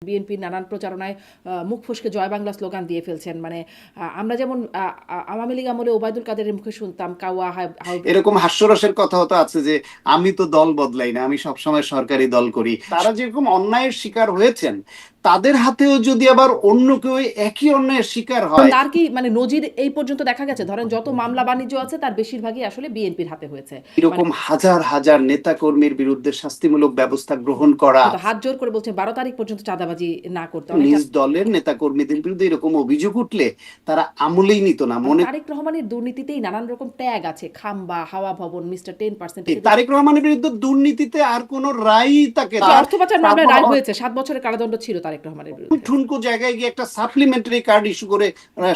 বিএনপির নানান প্রচারণায় মুখ ফসকে জয় বাংলা স্লোগান দিয়ে ফেলছেন। মানে আমরা যেমন আওয়ামী লীগ আমলে ওবায়দুল কাদেরের মুখে শুনতাম কাওয়া হাউ। এরকম হাস্যরসের কথা হতো আছে যে আমি তো দল বদলাই না, আমি সবসময় সরকারি দল করি। তারা যেরকম অন্যায়ের শিকার হয়েছেন, তাদের হাতেও যদি আবার অন্য কেউ একই অন্যায়ের শিকার হয়। তার কি মানে নজির এই পর্যন্ত দেখা গেছে? ধরেন যত মামলা বাণিজ্য আছে তার বেশিরভাগই আসলে বিএনপির হাতে হয়েছে। মানে এরকম হাজার হাজার নেতা কর্মীর বিরুদ্ধে শাস্তিমূলক ব্যবস্থা গ্রহণ করা, তো হাত জোর করে বলছে 12 তারিখ পর্যন্ত চাঁদাবাজি না করতে। অনেক নিজ দলের নেতা কর্মীদের বিরুদ্ধে এরকম অভিযোগ উঠলে তারা আমলেই নিত না। মানে মনে তারেক রহমানের দুর্নীতিতেই নানান রকম ট্যাগ আছে, খাম্বা, হাওয়া ভবন, মিস্টার 10%। তারেক রহমানের বিরুদ্ধে দুর্নীতিতে আর কোন রায়ই তাকে অর্থ পাচার মামলায় রায় হয়েছে, 7 বছরের কারাদণ্ড ছিল তারেক রহমানের বিরুদ্ধে। ঠুনকো জায়গায় গিয়ে একটা সাপ্লিমেন্টারি কার্ড ইস্যু করে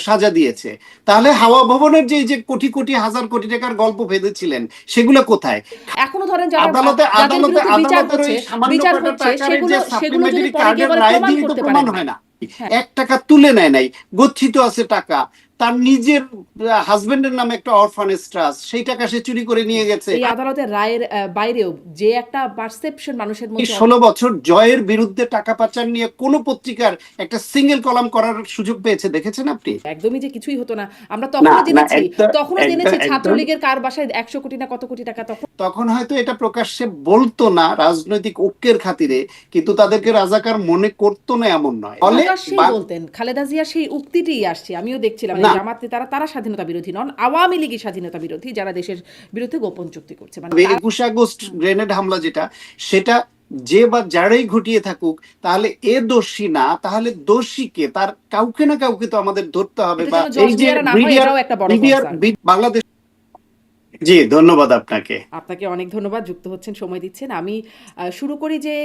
সাজা দিয়েছে। তাহলে হাওয়া ভবনের যে যে কোটি কোটি হাজার কোটি টাকার গল্প বেঁধেছিলেন, সেগুলো কোথায়? এখনো ধরেন যারা আদালতে যাদের আদালতে বিরুদ্ধে বিচার আদালতের হচ্ছে, ওই সামান্য বিচার কটা হচ্ছে, টাকার সেগুলো যে সেগুলো যদি সাপ্লিমেন্টারি পরে গিয়ে কার্ডের বলে রায় প্রমাণ দিয়েই তো করতে প্রমাণ পারেন হয় নাই। না। হ্যাঁ, 1 টাকা তুলে নেয় নাই, গচ্ছিত আছে টাকা। তার নিজের হাজবেন্ডের নামে একটা অরফানেজ ট্রাস্ট, সেই টাকা সে চুরি করে নিয়ে গেছে। এই আদালতের রায়ের বাইরেও যে একটা পারসেপশন মানুষের এই মধ্যে 16 বছর জয়ের বিরুদ্ধে টাকা পাচার নিয়ে কোন পত্রিকার একটা সিঙ্গেল কলাম করার সুযোগ পেয়েছে দেখেছেন আপনি? একদমই যে কিছুই হতো না। আমরা না তখনও না, জেনেছি, একদম তখনও একদম জেনেছি একদম। ছাত্রলীগের কার বাসায় 100 কোটি না কত কোটি টাকা। তখন তখন হয়তো এটা প্রকাশ্যে বলতো না রাজনৈতিক ঐক্যের খাতিরে, কিন্তু তাদেরকে রাজাকার মনে করতো না এমন নয়। ফলে প্রকাশ্যেই বলতেন। খালেদা জিয়া সেই উক্তিটিই আসছে, আমিও দেখছিলাম যে না, জামাত নেতারা তারা স্বাধীনতা বিরোধী নন, আওয়ামী লীগই স্বাধীনতা বিরোধী, যারা দেশের বিরুদ্ধে গোপন চুক্তি করছে। মানে 21 আগস্ট গ্রেনেড হামলা যেটা, সেটা যে বা যারাই ঘটিয়ে থাকুক, তাহলে এ দোষী না, তাহলে দোষী কে? তার কাউকে না কাউকে তো আমাদের ধরতে হবে। এটা বা যেন এই জজ যে মিয়ারা না হয়, বিডিআর এটাও একটা বড় বিডিআর কনসার্ন। বাংলাদেশ। জি, ধন্যবাদ আপনাকে। আপনাকে অনেক ধন্যবাদ, যুক্ত হচ্ছেন, সময় দিচ্ছেন। আমি শুরু করি যে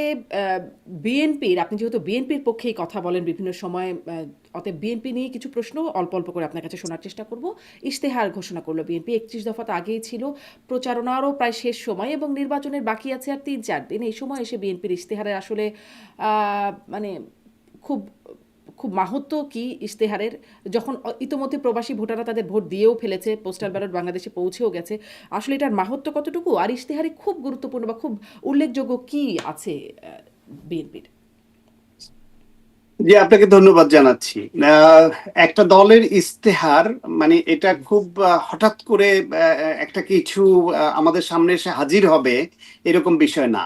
বিএনপির, আপনি যেহেতু বিএনপির পক্ষেই কথা বলেন বিভিন্ন সময়, অতএব বিএনপি নিয়ে কিছু প্রশ্ন অল্প অল্প করে আপনার কাছে শোনার চেষ্টা করব। ইশতেহার ঘোষণা করলো বিএনপি, 31 দফা তো আগেই ছিল, প্রচারণারও প্রায় শেষ সময় এবং নির্বাচনের বাকি আছে আর 3-4 দিন। এই সময় এসে বিএনপির ইশতেহারের আসলে মানে খুব খুব মাহাত্ম্য কি ইশতেহারের, যখন ইতোমধ্যে প্রবাসী ভোটাররা তাদের ভোট দিয়েও ফেলেছে, পোস্টাল ব্যালট বাংলাদেশে পৌঁছেও গেছে, আসলে এটার মাহাত্ম্য কতটুকু, আর ইশতেহারে খুব গুরুত্বপূর্ণ বা খুব উল্লেখযোগ্য কি আছে বিএনপির? জি, আপনাকে ধন্যবাদ জানাচ্ছি। আহ, একটা দলের ইস্তেহার মানে এটা খুব হঠাৎ করে একটা কিছু আমাদের সামনে এসে হাজির হবে এরকম বিষয় না।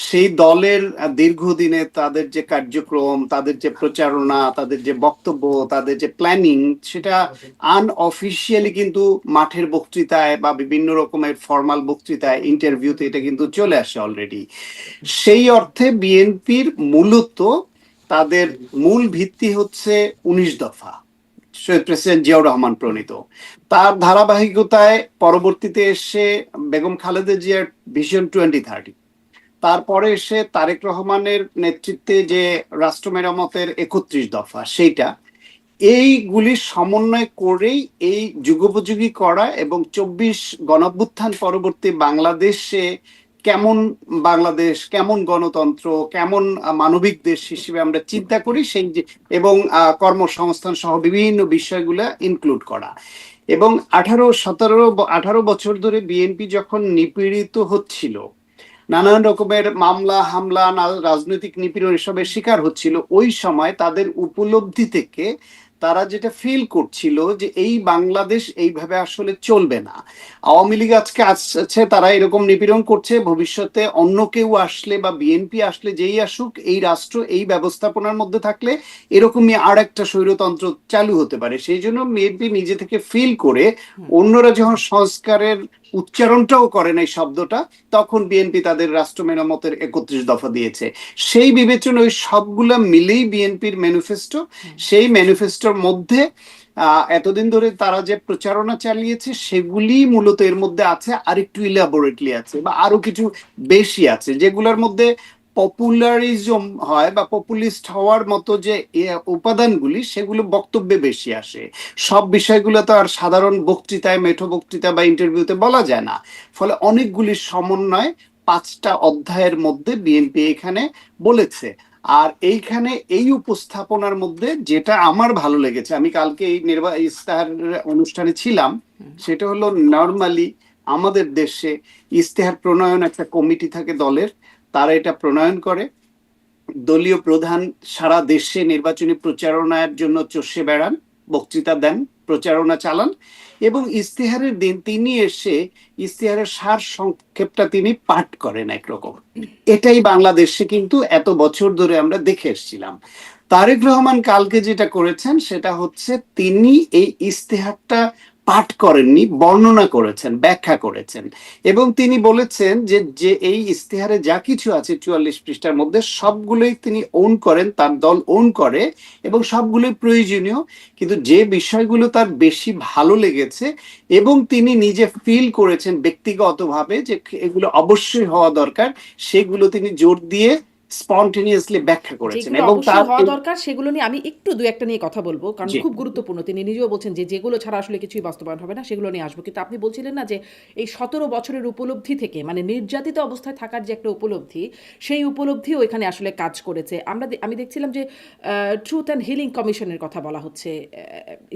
সেই দলের দীর্ঘদিনে তাদের যে কার্যক্রম, তাদের যে প্রচারণা, তাদের যে বক্তব্য, তাদের যে প্ল্যানিং, সেটা আনঅফিসিয়ালি কিন্তু মাঠের বক্তৃতায় বা বিভিন্ন রকমের ফর্মাল বক্তৃতায়, ইন্টারভিউতে এটা কিন্তু চলে আসে অলরেডি। সেই অর্থে বিএনপির মূলত তাদের মূল ভিত্তি হচ্ছে 19 দফা, শহীদ প্রেসিডেন্ট জিয়াউর রহমান প্রণীত। তার ধারাবাহিকতায় পরবর্তীতে এসে বেগম খালেদা জিয়ার ভিশন 2030, তারপরে এসে তারেক রহমানের নেতৃত্বে যে রাষ্ট্র মেরামতের 31 দফা, সেইটা, এইগুলির সমন্বয় করেই এই যুগোপযোগী করা এবং 24 গণঅভ্যুত্থান পরবর্তী বাংলাদেশে কেমন বাংলাদেশ, কেমন গণতন্ত্র, কেমন মানবিক দেশ হিসেবে আমরা চিন্তা করি সেই এবং কর্মসংস্থান সহ বিভিন্ন বিষয়গুলো ইনক্লুড করা। এবং 18 বছর ধরে বিএনপি যখন নিপীড়িত হচ্ছিল, নানান রকমের মামলা হামলা, রাজনৈতিক নিপীড়ন এসবের শিকার হচ্ছিল, ওই সময় তাদের উপলব্ধি থেকে তারা যেটা ফিল করছিল যে এই বাংলাদেশ এইভাবে আসলে চলবে না। আওয়ামী লীগ আজকে আসছে, তারা এরকম নিপীড়ন করছে, ভবিষ্যতে অন্য কেউ আসলে বা বিএনপি আসলে, যেই আসুক, এই রাষ্ট্র এই ব্যবস্থাপনার মধ্যে থাকলে এরকমই আর একটা স্বৈরতন্ত্র চালু হতে পারে। সেই জন্য বিএনপি নিজে থেকে ফিল করে, অন্যরা যখন সংস্কারের উচ্চারণটাও করেন এই শব্দটা, তখন বিএনপি তাদের রাষ্ট্র মেরামতের 31 দফা দিয়েছে। সেই বিবেচনা ওই সবগুলা মিলেই বিএনপির ম্যানিফেস্টো। সেই ম্যানিফেস্টোর মধ্যে এতদিন ধরে তারা যে প্রচারণা চালিয়েছে সেগুলি মূলত এর মধ্যে আছে, আরেকটু ইলাবোরেটলি আছে বা আরো কিছু বেশি আছে, যেগুলোর মধ্যে পপুলারিজম হয় বা পপুলিস্ট হওয়ার মতো যে উপাদানগুলি, সেগুলো বক্তব্যে বেশি আসে। সব বিষয়গুলো তো আর সাধারণ বক্তৃতায়, মেঠো বক্তৃতা বা ইন্টারভিউতে বলা যায় না। ফলে অনেকগুলি সমন্বয় 5টা অধ্যায়ের মধ্যে বিএনপি এখানে বলেছে। আর এইখানে এই উপস্থাপনার মধ্যে যেটা আমার ভালো লেগেছে, আমি কালকে এই ইস্তাহার অনুষ্ঠানে ছিলাম, সেটা হলো নর্মালি আমাদের দেশে ইস্তেহার প্রণয়ন একটা কমিটি থাকে দলের, তারা এটা প্রণয়ন করে, দলীয় প্রধান সারা দেশে নির্বাচনী প্রচারণার জন্য চষে বেড়ান, বক্তৃতা দেন, প্রচারণা চালান, এবং ইস্তেহারের দিন তিনি এসে ইস্তেহারের সার সংক্ষেপটা তিনি পাঠ করেন একরকম। এটাই বাংলাদেশে কিন্তু এত বছর ধরে আমরা দেখে এসেছিলাম। তারেক রহমান কালকে যেটা করেছেন সেটা হচ্ছে তিনি এই ইস্তেহারটা পাঠ করেননি, বর্ণনা করেছেন, ব্যাখ্যা করেছেন, এবং তিনি বলেছেন যে যে এই ইস্তেহারে যা কিছু আছে 44 পৃষ্ঠার মধ্যে সবগুলোই তিনি ওন করেন, তার দল ওন করে, এবং সবগুলোই প্রয়োজনীয়, কিন্তু যে বিষয়গুলো তার বেশি ভালো লেগেছে এবং তিনি নিজে ফিল করেছেন ব্যক্তিগতভাবে যে এগুলো অবশ্যই হওয়া দরকার, সেগুলো তিনি জোর দিয়ে স্পন্টেনিয়াসলি ব্যাখ্যা করেছেন। যেগুলো এবং অবশ্যই তার হওয়া দরকার সেগুলো নিয়ে আমি একটু দু একটা নিয়ে কথা বলবো, কারণ জি খুব গুরুত্বপূর্ণ। তিনি নিজেও বলছেন যে যেগুলো ছাড়া আসলে কিছুই বাস্তবায়ন হবে না সেগুলো নিয়ে আসবো, কিন্তু আপনি বলছিলেন না যে এই 17 বছরের উপলব্ধি থেকে, মানে নির্যাতিত অবস্থায় থাকার যে একটা উপলব্ধি, সেই উপলব্ধিও এখানে আসলে কাজ করেছে। আমি দেখছিলাম যে ট্রুথ অ্যান্ড হিলিং কমিশনের কথা বলা হচ্ছে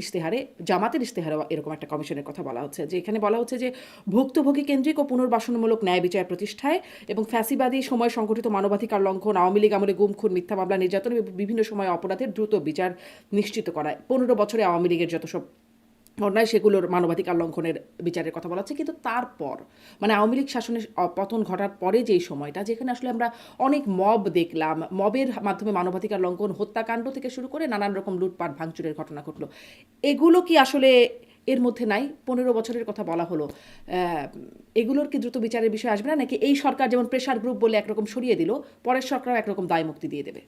ইশতেহারে, জামাতের ইশতেহারে এরকম একটা কমিশনের কথা বলা হচ্ছে, যে এখানে বলা হচ্ছে যে ভুক্তভোগী কেন্দ্রিক ও পুনর্বাসনমূলক ন্যায় বিচার প্রতিষ্ঠায় এবং ফ্যাসিবাদী সময় সংগঠিত মানবাধিকার লঙ্ঘন, আওয়ামী লীগ আমলে গুম খুন, মিথ্যা মামলা, নির্যাতন এবং বিভিন্ন সময় অপরাধের দ্রুত বিচার নিশ্চিত করায়। 15 বছরে আওয়ামী লীগের যত সব অন্যায় সেগুলোর মানবাধিকার লঙ্ঘনের বিচারের কথা বলা হচ্ছে। কিন্তু তারপর, মানে আওয়ামী লীগ শাসনের পতন ঘটার পরে যেই সময়টা, যেখানে আসলে আমরা অনেক মব দেখলাম, মবের মাধ্যমে মানবাধিকার লঙ্ঘন, হত্যাকাণ্ড থেকে শুরু করে নানান রকম লুটপাট ভাঙচুরের ঘটনা ঘটলো, এগুলো কি আসলে এর মধ্যে নাই? 15 বছরের কথা বলা হলো, এগুলোর কি দ্রুত বিচারের বিষয় আসবে না, নাকি এই সরকার যেমন প্রেশার গ্রুপ বলে একরকম সরিয়ে দিল, পরের সরকারও একরকম দায় মুক্তি দিয়ে দেবে?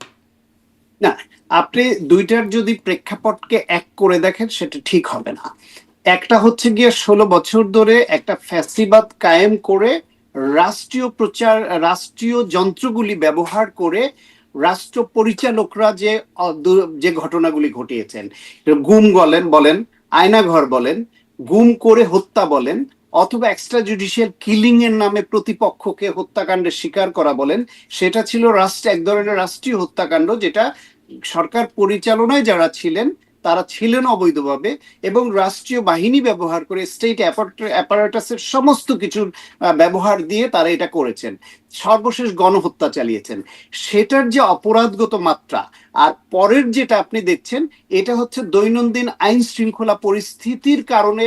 না, আপনি দুইটার যদি প্রেক্ষাপটকে এক করে দেখেন সেটা ঠিক হবে না। একটা হচ্ছে গিয়ে 16 বছর ধরে একটা ফ্যাসিবাদ কায়েম করে রাষ্ট্রীয় প্রচার, রাষ্ট্রীয় যন্ত্রগুলি ব্যবহার করে রাষ্ট্র পরিচালকরা যে যে ঘটনাগুলি ঘটিয়েছেন, গুম বলেন, আয়নাঘর বলেন, গুম করে হত্যা বলেন, অথবা এক্সট্রা জুডিশিয়াল কিলিং এর নামে প্রতিপক্ষকে হত্যাকাণ্ডের শিকার করা বলেন, সেটা ছিল এক ধরনের রাষ্ট্রীয় হত্যাকাণ্ড, যেটা সরকার পরিচালনায় যারা ছিলেন তারা ছিলেন অবৈধভাবে, এবং রাষ্ট্রীয় বাহিনী ব্যবহার করে, স্টেট অ্যাপারেটাসের সমস্ত কিছুর ব্যবহার দিয়ে তারা এটা করেছেন, সর্বশেষ গণহত্যা চালিয়েছেন। সেটার যে অপরাধগত মাত্রা, আর পরের যেটা আপনি দেখছেন, এটা হচ্ছে দৈনন্দিন আইন শৃঙ্খলা পরিস্থিতির কারণে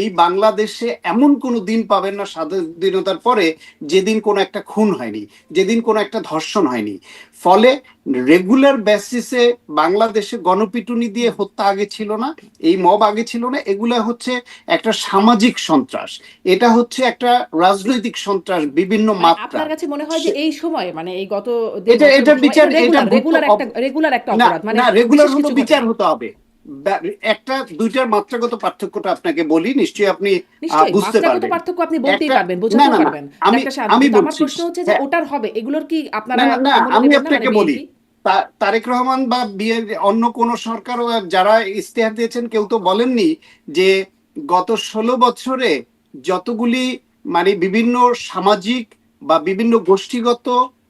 এই বাংলাদেশে এমন কোনো দিন পাবেন না স্বাধীনতার পরে যেদিন কোনো একটা খুন হয়নি, যেদিন কোনো একটা ধর্ষণ হয়নি। ফলে রেগুলার বেসিসে বাংলাদেশে গণপিটুনি দিয়ে হত্যা আগে ছিল না, এই মব আগে ছিল না, এগুলা হচ্ছে একটা সামাজিক সন্ত্রাস, এটা হচ্ছে একটা রাজনৈতিক সন্ত্রাস বিভিন্ন মানে মাত্রা। আপনার কাছে মনে হয় যে এই সময়, মানে এই গত এটা এটার বিচার, এটা রেগুলার একটা না, অপরাধ, মানে না, রেগুলার বিশেষ হলো কিছু বিচার ঘটনা? হতে হবে। একটা দুইটার মাত্রাগত পার্থক্যটা আপনাকে বলি, নিশ্চয়ই আপনি নিশ্চয়ই বুঝতে মাত্রাগত পারবেন। পার্থক্য আপনি বলতেই একটা, পারবেন, না, বোঝাতেও না, না, পারবেন আমি ডাক্তার সাহেব, আমি কিন্তু আমার বলছি, প্রশ্ন হচ্ছে যে হ্যাঁ, ওটার হবে, এগুলোর কি না, আপনারা না, না, আমলে আমি নেবেন না, আপনাকে মানে বলি, বিএনপি? তারেক রহমান বা অন্য কোন সরকারও যারা ইস্তেহার দিয়েছেন কেউ তো বলেননি যে গত 16 বছরে যতগুলি, মানে বিভিন্ন সামাজিক বা বিভিন্ন গোষ্ঠীগত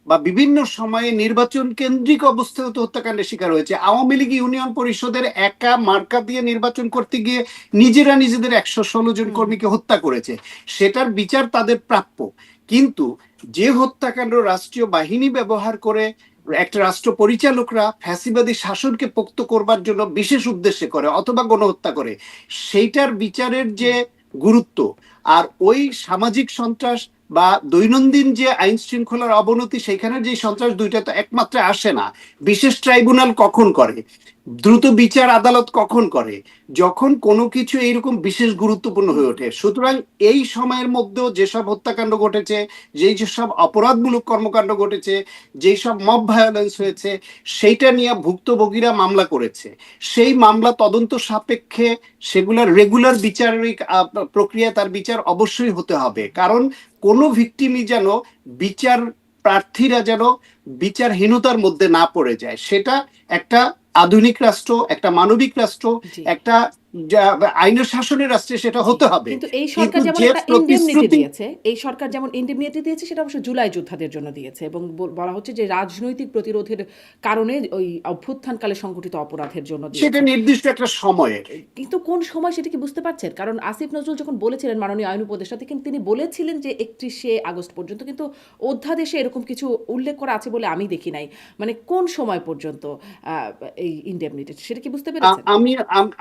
বা বিভিন্ন সময়ে নির্বাচন কেন্দ্রিক অবস্থায় তো হত্যাকাণ্ডের শিকার হয়েছে। আওয়ামী লীগ ইউনিয়ন পরিষদের একা মার্কা দিয়ে নির্বাচন করতে গিয়ে নিজেরা নিজেদের 116 জন কর্মীকে হত্যা করেছে, সেটার বিচার তাদের প্রাপ্য। কিন্তু যে হত্যাকাণ্ড রাষ্ট্রীয় বাহিনী ব্যবহার করে একটা রাষ্ট্র পরিচালকরা ফ্যাসিবাদী শাসনকে পোক্ত করবার জন্য বিশেষ উদ্দেশ্যে করে অথবা গণহত্যা করে, সেইটার বিচারের যে গুরুত্ব, আর ওই সামাজিক সন্ত্রাস বা দৈনন্দিন যে আইন শৃঙ্খলার অবনতি, সেখানে যে সন্ত্রাস, দুইটা তো একমাত্রে আসে না। বিশেষ ট্রাইব্যুনাল কখন করে, দ্রুত বিচার আদালত কখন করে, যখন কোনো কিছু এইরকম বিশেষ গুরুত্বপূর্ণ হয়ে ওঠে। সুতরাং এই সময়ের মধ্যেও যেসব হত্যাকাণ্ড ঘটেছে, যেই যেসব অপরাধমূলক কর্মকাণ্ড ঘটেছে, যেই সব মব ভায়োলেন্স হয়েছে, সেইটা নিয়ে ভুক্তভোগীরা মামলা করেছে। সেই মামলা তদন্ত সাপেক্ষে সেগুলার রেগুলার বিচারিক প্রক্রিয়া, তার বিচার অবশ্যই হতে হবে, কারণ কোনো ভিকটিমই যেন, বিচার প্রার্থীরা যেন বিচারহীনতার মধ্যে না পড়ে যায়। সেটা একটা আধুনিক রাষ্ট্র, একটা মানবিক রাষ্ট্র, জি। একটা আইনের শাসনের রাষ্ট্রে সেটা জি, হতে হবে। কিন্তু এই সরকার কিন্তু যেমন যে একটা ইন্ডেমনিটি প্রতিশ্রুতি, দিয়েছে, এই সরকার যেমন ইন্ডেমনিটি দিয়েছে সেটা অবশ্য জুলাই যোদ্ধাদের জন্য দিয়েছে এবং বলা হচ্ছে যে রাজনৈতিক প্রতিরোধের কারণে ওই অভ্যুত্থানকালে সংঘটিত অপরাধের জন্য সেটা দিয়েছে। নির্দিষ্ট একটা সময়ের। কিন্তু কোন সময় সেটা কি বুঝতে পারছেন? কারণ আসিফ নজরুল যখন বলেছিলেন মাননীয় আইন উপদেষ্টা তিনি বলেছিলেন যে ৩১শে আগস্ট পর্যন্ত, কিন্তু অধ্যাদেশে এরকম কিছু উল্লেখ করা আছে বলে আমি দেখি নাই। মানে কোন সময় পর্যন্ত এই ইন্ডেমনিটি সেটা কি বুঝতে পেরেছেন?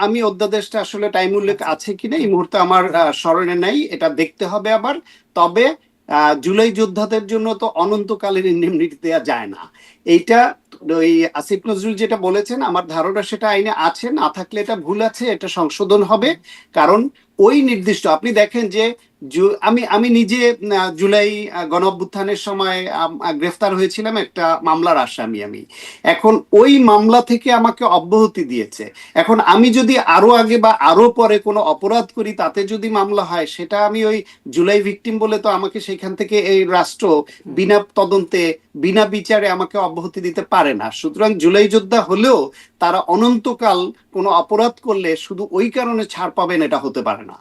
আমি অধ্যাদেশটা আসলে টাইম উল্লেখ আচ্ছা। আছে কিনা এই হুম, মুহূর্তে আমার স্মরণে নাই, এটা দেখতে হবে আবার। তবে জুলাই যোদ্ধাদের জন্য তো অনন্তকালীন ইন্ডেমনিটি দেওয়া যায় না। এইটা ওই আসিফ নজরুল যেটা বলেছেন, আমার ধারণা সেটা আইনে আছে, না থাকলে এটা ভুল আছে, এটা সংশোধন হবে। কারণ ওই নির্দিষ্ট, আপনি দেখেন যে আমি আমি নিজে জুলাই গণ অভ্যুত্থানের সময় গ্রেফতার হয়েছিলাম, একটা মামলার আসামি আমি। এখন ওই মামলা থেকে আমাকে অব্যাহতি দিয়েছে। এখন আমি যদি আরো আগে বা আরো পরে কোনো অপরাধ করি, তাতে যদি মামলা হয়, সেটা আমি ওই জুলাই ভিকটিম বলে তো আমাকে সেখান থেকে এই রাষ্ট্র হুম। বিনা তদন্তে বিনা বিচারে আমাকে অব্যাহতি দিতে পারে না। সুতরাং জুলাই যোদ্ধা হলেও তারা অনন্তকাল কোনো অপরাধ করলে শুধু ওই কারণে ছাড় পাবেন, এটা হতে পারে না।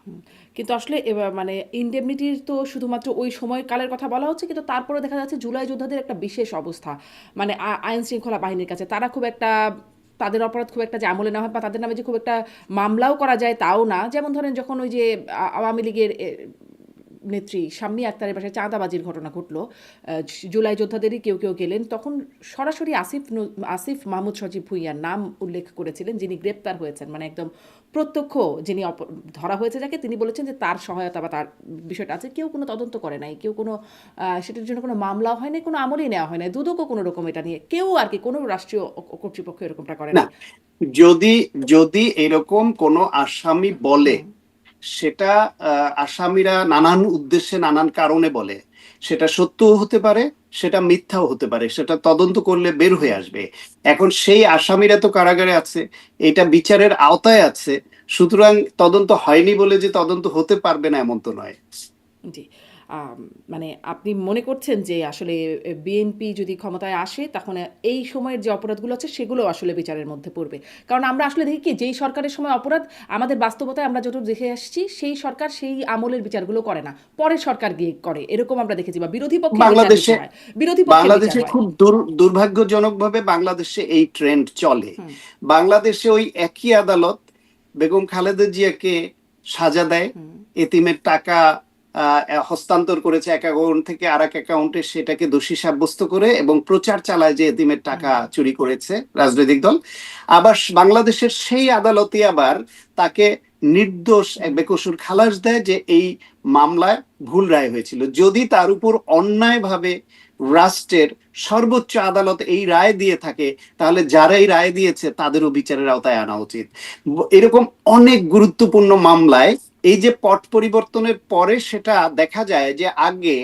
কিন্তু আসলে এবার মানে ইন্ডেমনিটির তো শুধুমাত্র ওই সময়কালের কথা বলা হচ্ছে, কিন্তু তারপরে দেখা যাচ্ছে জুলাই যোদ্ধাদের একটা বিশেষ অবস্থা, মানে আইন শৃঙ্খলা বাহিনীর কাছে তারা খুব একটা, তাদের অপরাধ খুব একটা যে আমলে না হয় বা তাদের নামে যে খুব একটা মামলাও করা যায় তাও না। যেমন ধরেন যখন ওই যে আওয়ামী লীগের নেত্রী শাম্মী আক্তারের বাসায় চাঁদাবাজির ঘটনা ঘটলো, জুলাই যোদ্ধাদেরই কেউ কেউ গেলেন, তখন সরাসরি আসিফ মাহমুদ সজীব ভুঁইয়ার নাম উল্লেখ করেছিলেন, যিনি গ্রেপ্তার হয়েছেন, মানে একদম প্রত্যক্ষ যিনি ধরা হয়েছে যাকে, তিনি বলেছেন যে তার সহায়তা বা তার বিষয়টা আছে। কেউ কোনো তদন্ত করে নাই, কেউ কোনো সেটার জন্য কোনো মামলাও হয় নাই, কোনো আমলই নেওয়া হয় নাই, দুদকও কোনো রকম এটা নিয়ে কেউ আর কি কোনো রাষ্ট্রীয় কর্তৃপক্ষ এরকমটা করে না, নাই। যদি যদি এরকম কোনো আসামি বলে, হুম। সেটা আসামিরা নানান উদ্দেশ্যে নানান কারণে বলে, সেটা সত্যও হতে পারে, সেটা মিথ্যাও হতে পারে, সেটা তদন্ত করলে বের হয়ে আসবে। এখন সেই আসামিরা তো কারাগারে আছে, এটা বিচারের আওতায় আছে। সুতরাং তদন্ত হয়নি বলে যে তদন্ত হতে পারবে না এমন তো নয়। জি। আম মানে আপনি মনে করছেন যে আসলে বিএনপি যদি ক্ষমতায় আসে তখন এই সময়ের যে অপরাধগুলো আছে সেগুলো আসলে বিচারের মধ্যে পড়বে। কারণ আমরা আসলে দেখি কি, যেই সরকারের সময় অপরাধ, আমাদের বাস্তবতায় আমরা যতটুকু দেখে আসছি সেই সরকার সেই আমলের বিচারগুলো করে না। পরের সরকার গিয়ে করে। এরকম আমরা দেখেছি, বা বিরোধী পক্ষের বিচার বেশি বাংলাদেশে হয়। বিরোধী পক্ষের বিচার বাংলাদেশে হয়। খুব দুর্ভাগ্যজনকভাবে বাংলাদেশে এই ট্রেন্ড চলে। হুম, বাংলাদেশে ওই একই আদালত বেগম খালেদা জিয়াকে সাজা দেয়, হুম, এতিমের টাকা হস্তান্তর করেছে এক অ্যাকাউন্ট থেকে আরেক অ্যাকাউন্টে, সেটাকে দোষী সাব্যস্ত করে এবং প্রচার চালায় যে এতিমের টাকা হুম, চুরি করেছে রাজনৈতিক দল। আবার বাংলাদেশের সেই আদালতই আবার তাকে নির্দোষ হুম, বেকসুর খালাস দেয় যে এই মামলায় ভুল রায় হয়েছিল। যদি তার উপর অন্যায়ভাবে রাষ্ট্রের সর্বোচ্চ আদালত এই রায় দিয়ে থাকে, তাহলে যারা এই রায় দিয়েছে তাদেরও বিচারের আওতায় আনা উচিত। এরকম অনেক গুরুত্বপূর্ণ মামলায় এই যে পট পরিবর্তনের পরে সেটা দেখা যায় যে আগে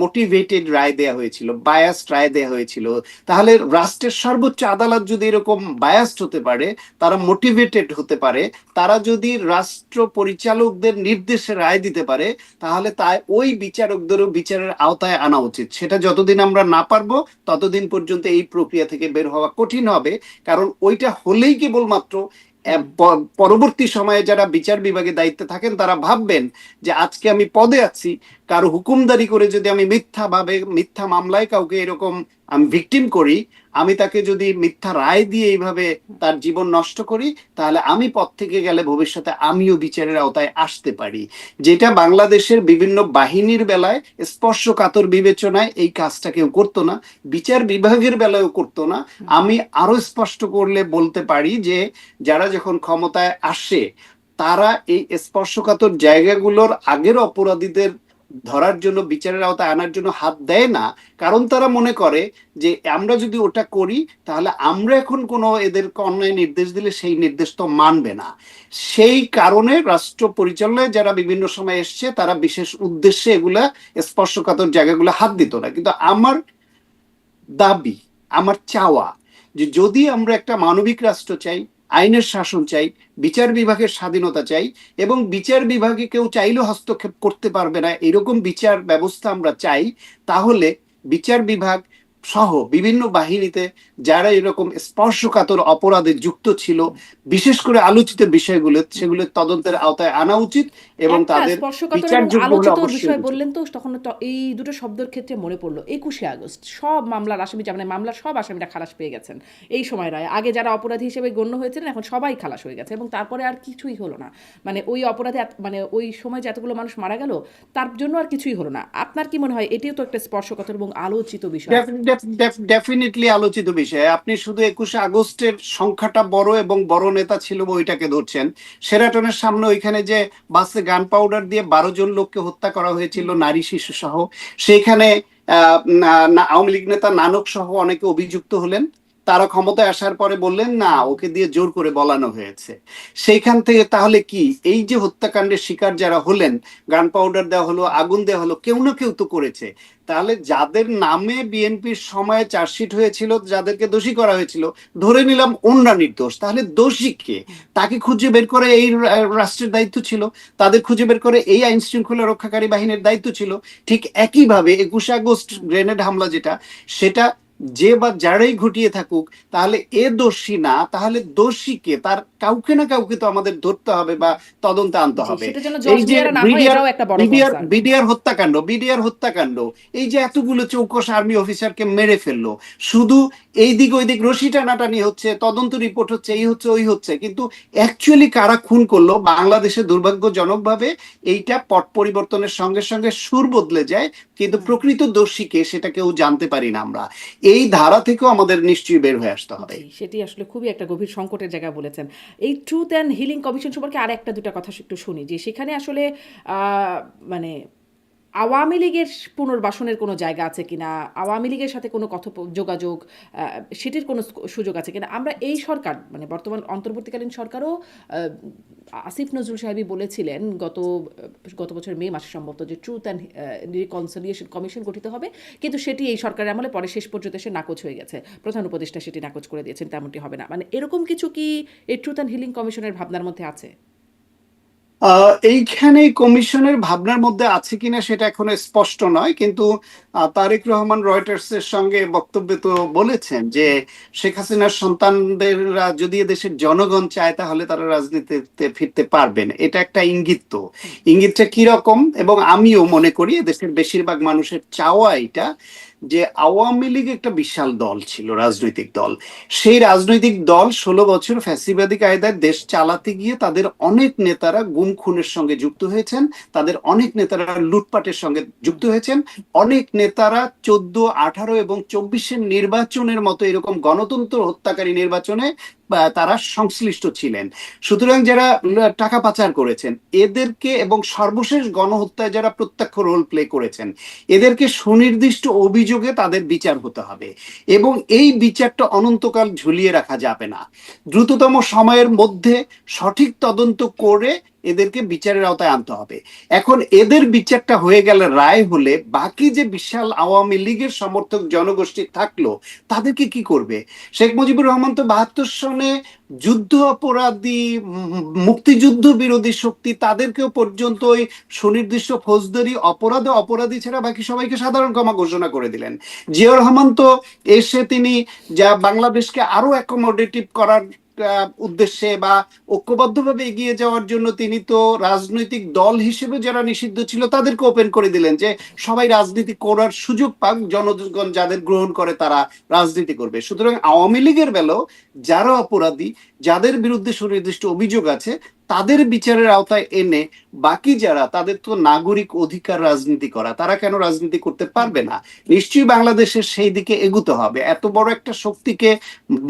মোটিভেটেড রায় দেয়া হয়েছিল, বায়াসড রায় দেয়া হয়েছিল। তাহলে রাষ্ট্রের সর্বোচ্চ আদালত যদি এরকম বায়াসড হতে পারে, তারা মোটিভেটেড হতে পারে, তারা যদি রাষ্ট্র পরিচালকদের নির্দেশে রায় দিতে পারে, তাহলে তাই ওই বিচারকদেরও বিচারের আওতায় আনা উচিত। সেটা যতদিন আমরা না পারবো, ততদিন পর্যন্ত এই প্রক্রিয়া থেকে বের হওয়া কঠিন হবে। কারণ ওইটা হলেই কেবলমাত্র হুম, পরবর্তী সময়ে যারা বিচার বিভাগে দায়িত্বে থাকেন তারা ভাববেন যে আজকে আমি পদে আছি, কারো হুকুমদারি করে যদি আমি মিথ্যা মামলায় কাউকে এরকম আমি ভিকটিম করি, আমি তাকে যদি মিথ্যা রায় দিয়ে এইভাবে তার জীবন নষ্ট করি, তাহলে আমি পদ থেকে গেলে ভবিষ্যতে আমিও বিচারের আওতায় আসতে পারি। যেটা বাংলাদেশের বিভিন্ন বাহিনীর বেলায় স্পর্শকাতর বিবেচনায় এই কাজটা কেউ করতো না, বিচার বিভাগের বেলায়ও করতো না। হুম। আমি আরো স্পষ্ট করলে বলতে পারি যে যারা যখন ক্ষমতায় আসে, তারা এই স্পর্শকাতর জায়গাগুলোর আগের অপরাধীদের ধরার জন্য, বিচারের আওতায় আনার জন্য হাত দেয় না। কারণ তারা মনে করে যে আমরা যদি ওটা করি, তাহলে আমরা এখন কোনো এদেরকে অন্যায় নির্দেশ দিলে সেই নির্দেশ তো মানবে না। সেই কারণে রাষ্ট্র পরিচালনায় যারা বিভিন্ন সময় এসছে, তারা বিশেষ উদ্দেশ্যে এগুলা স্পর্শকাতর জায়গাগুলো হাত দিত না। কিন্তু আমার দাবি, আমার চাওয়া, যে যদি আমরা একটা মানবিক রাষ্ট্র চাই, আইনের শাসন চাই, বিচার বিভাগের স্বাধীনতা চাই, এবং বিচার বিভাগে কেউ চাইলেও হস্তক্ষেপ করতে পারবে না এরকম বিচার ব্যবস্থা আমরা চাই, তাহলে বিচার বিভাগ সহ বিভিন্ন বাহিনীতে যারা এরকম স্পর্শকাতর অপরাধে যুক্ত ছিল, বিশেষ করে আলোচিত বিষয়গুলো সেগুলো তদন্তের আওতায় আনা উচিত এবং একটা তাদের স্পর্শকাতর এবং বিচারযোগ্য হলে আলোচিত অবশ্যই বিষয় উচিত। বললেন তো তখন তো এই দুটো শব্দের ক্ষেত্রে মনে পড়লো 21শে আগস্ট সব মামলার আসামি, মানে মামলার সব আসামিরা খালাস পেয়ে গেছেন এই সময় রায়। আগে যারা অপরাধী হিসেবে গণ্য হয়েছিলেন এখন সবাই খালাস হয়ে গেছে এবং তারপরে আর কিছুই হলো না। মানে ওই অপরাধে মানে ওই সময় যে এতগুলো মানুষ মারা গেল তার জন্য আর কিছুই হলো না। আপনার কি মনে হয় এটিও তো একটা স্পর্শকাতর এবং আলোচিত বিষয়? ডেফিনেটলি আলোচিত বিষয়। আপনি শুধু 21শে আগস্টের সংখ্যাটা বড় এবং বড় নেতা ছিল ওইটাকে ধরছেন। সেরাটনের সামনে ওইখানে যে বাসে গান পাউডার দিয়ে 12 জন লোককে হত্যা করা হয়েছিল, নারী শিশু সহ, সেইখানে আওয়ামী লীগ নেতা নানক সহ অনেকে অভিযুক্ত হলেন। তারা ক্ষমতায় আসার পরে বললেন না, ওকে দিয়ে জোর করে বলানো হয়েছে। সেইখান থেকে তাহলে কি এই যে হত্যাকাণ্ডের শিকার যারা হলেন, গান পাউডার দেওয়া হলো, আগুন দেওয়া হলো, কেউ না কেউ তো করেছে। তাহলে যাদের নামে বিএনপির সময়ে চার্জশিট হয়েছিল, যাদেরকে দোষী করা হয়েছিল, ধরে নিলাম ওনরা নির্দোষ, তাহলে দোষী কে? তাকে খুঁজে বের করে এই রাষ্ট্রের দায়িত্ব ছিল, তাদের খুঁজে বের করে এই আইন শৃঙ্খলা রক্ষাকারী বাহিনীর দায়িত্ব ছিল। ঠিক একইভাবে 21শে আগস্ট গ্রেনেড হামলা যেটা, সেটা যে বা যারাই ঘটিয়ে থাকুক, তাহলে এ দোষী না, তাহলে দোষী কে? তার কাউকে না কাউকে তো আমাদের ধরতে হবে বা তদন্তে আনতে জি, হবে। সেটা যেন এই জজ যে মিয়ারা না হয় বিডিআর এটাও একটা বড় বিডিআর কনসার্ন। বিডিআর হত্যাকাণ্ড, এই যে এতগুলো চৌকস আর্মি অফিসারকে মেরে ফেললো, শুধু এই দিক ওই দিক রশি টানাটানি হচ্ছে, তদন্ত রিপোর্ট হচ্ছে, এই হচ্ছে ওই হচ্ছে, কিন্তু অ্যাকচুয়ালি কারা খুন করলো বাংলাদেশে দুর্ভাগ্যজনকভাবে এইটা পট পরিবর্তনের সঙ্গে সঙ্গে সুর বদলে যায়, কিন্তু প্রকৃত দোষীকে সেটা কেউ জানতে পারি না আমরা। এই ধারা থেকেও আমাদের নিশ্চয়ই বের হয়ে আসতে হবে। জি, সেটি আসলে খুবই একটা গভীর সংকটের জায়গায় বলেছেন। এই ট্রুথ অ্যান্ড হিলিং কমিশন সম্পর্কে আর একটা দুটা কথা একটু শুনি যে সেখানে আসলে মানে আওয়ামী লীগের পুনর্বাসনের কোনো জায়গা আছে কিনা, আওয়ামী লীগের সাথে কোনো যোগাযোগ, সেটির কোনো সুযোগ আছে কিনা। আমরা এই সরকার মানে বর্তমান অন্তর্বর্তীকালীন সরকারও আসিফ নজরুল সাহেবই বলেছিলেন গত বছর মে মাসে সম্ভবত যে ট্রুথ অ্যান্ড রিকনসিলিয়েশন কমিশন গঠিত হবে, কিন্তু সেটি এই সরকারের আমলে পরে শেষ পর্যন্ত এসে নাকচ হয়ে গেছে। প্রধান উপদেষ্টা সেটি নাকচ করে দিয়েছেন, তেমনটি হবে না। মানে এরকম কিছু কি এই ট্রুথ অ্যান্ড হিলিং কমিশনের ভাবনার মধ্যে আছে? এইখানে কমিশনের ভাবনার মধ্যে আছে কিনা সেটা এখনো স্পষ্ট নয়, কিন্তু তারেক রহমান রয়টার্স এর সঙ্গে বক্তব্যে তো বলেছেন যে শেখ হাসিনার সন্তানদের যদি দেশের জনগণ চায় তাহলে তারা রাজনীতিতে ফিরতে পারবেন। এটা একটা ইঙ্গিত। তো ইঙ্গিতটা কিরকম, এবং আমিও মনে করি দেশের বেশিরভাগ মানুষের চাওয়া এটা, যে আওয়ামী লীগ একটা বিশাল দল ছিল, রাজনৈতিক দল। সেই রাজনৈতিক দল 16 বছর ফ্যাসিবাদী কায়দায় দেশ চালাতে গিয়ে তাদের অনেক নেতারা গুম খুনের সঙ্গে যুক্ত হয়েছেন, তাদের অনেক নেতারা লুটপাটের সঙ্গে যুক্ত হয়েছেন, অনেক নেতারা 14, 18 এবং 24-এর নির্বাচনের মতো এরকম গণতন্ত্র হত্যাকারী নির্বাচনে তারা সংশ্লিষ্ট ছিলেন। সুতরাং যারা টাকা পাচার করেছেন এদেরকে, এবং সর্বশেষ গণহত্যায় যারা প্রত্যক্ষ রোল প্লে করেছেন, এদেরকে সুনির্দিষ্ট অভিযোগে তাদের বিচার হতে হবে, এবং এই বিচারটা অনন্তকাল ঝুলিয়ে রাখা যাবে না। দ্রুততম সময়ের মধ্যে সঠিক তদন্ত করে এদেরকে বিচারের আওতায় আনতে হবে। এখন এদের বিচারটা হয়ে গেলে, রায় হলে, বাকি যে বিশাল আওয়ামী লীগের সমর্থক জনগোষ্ঠী থাকলো তাদেরকে কি করবে? শেখ মুজিবুর রহমান তো 72 সনে যুদ্ধ অপরাধী, মুক্তিযুদ্ধ বিরোধী শক্তি, তাদেরকেও পর্যন্ত ওই সুনির্দিষ্ট ফৌজদারি অপরাধে অপরাধী ছাড়া বাকি সবাইকে সাধারণ ক্ষমা ঘোষণা করে দিলেন। জিয়াউর রহমান তো এসে তিনি যা বাংলাদেশকে আরো অ্যাকোমোডেটিভ করার উদ্দেশ্যে বা ঐক্যবদ্ধভাবে এগিয়ে যাওয়ার জন্য তিনি তো রাজনৈতিক দল হিসেবে যারা নিষিদ্ধ ছিল তাদেরকে ওপেন করে দিলেন যে সবাই রাজনীতি করার সুযোগ পাক, জনগণ যাদের গ্রহণ করে তারা রাজনীতি করবে। সুতরাং আওয়ামী লীগের বেলাও যারা অপরাধী, যাদের বিরুদ্ধে সুনির্দিষ্ট অভিযোগ আছে, তাদের বিচারের আওতায় এনে বাকি যারা, তাদের তো নাগরিক অধিকার রাজনীতি করা, তারা কেন রাজনীতি করতে পারবে না? নিশ্চয়ই বাংলাদেশের সেই দিকে এগুতে হবে। এত বড় একটা শক্তিকে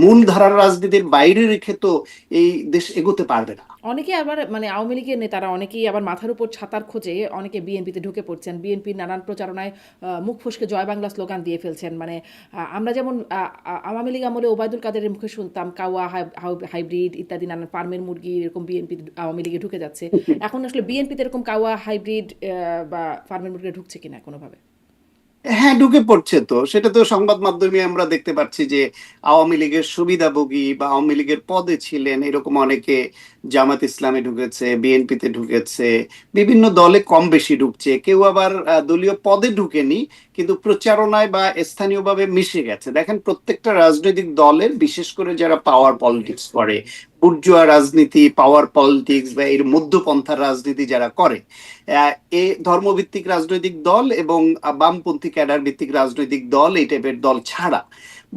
মূল ধারার রাজনীতির বাইরে রেখে তো এই দেশ এগোতে পারবে না। অনেকে আবার মানে আওয়ামী লীগের নেতারা অনেকেই আবার মাথার উপর ছাতার খোঁজে অনেকে বিএনপিতে ঢুকে পড়ছেন, বিএনপির নানান প্রচারণায় মুখ ফসকে জয় বাংলা স্লোগান দিয়ে ফেলছেন। মানে আমরা যেমন আওয়ামী লীগ আমলে ওবায়দুল কাদেরের মুখে শুনতাম কাওয়া হাইব্রিড ইত্যাদি নানান ফার্মের মুরগি, এরকম বিএনপি আওয়ামী লীগে ঢুকে যাচ্ছে। এখন আসলে বিএনপিতে এরকম কাওয়া হাইব্রিড বা ফার্মের মুরগি ঢুকছে কিনা কোনোভাবে? হ্যাঁ, ঢুকে পড়ছে তো, সেটা তো সংবাদ মাধ্যমে আমরা দেখতে পাচ্ছি যে আওয়ামী লীগের সুবিধাভোগী বা আওয়ামী লীগের পদে ছিলেন এরকম অনেকে জামাত ইসলামে ঢুকেছে, বিএনপিতে ঢুকেছে, বিভিন্ন দলে কম বেশি ঢুকছে। কেউ আবার দলীয় পদে ঢুকেনি, কিন্তু প্রচারণায় বা স্থানীয়ভাবে মিশে গেছে। দেখেন প্রত্যেকটা রাজনৈতিক দলের, বিশেষ করে যারা পাওয়ার পলিটিক্স করে, বুর্জোয়া রাজনীতি, পাওয়ার পলিটিক্স বা এর মধ্যপন্থার রাজনীতি যারা করে, এ ধর্মভিত্তিক রাজনৈতিক দল এবং বামপন্থী ক্যাডার ভিত্তিক রাজনৈতিক দল, এই টাইপের দল ছাড়া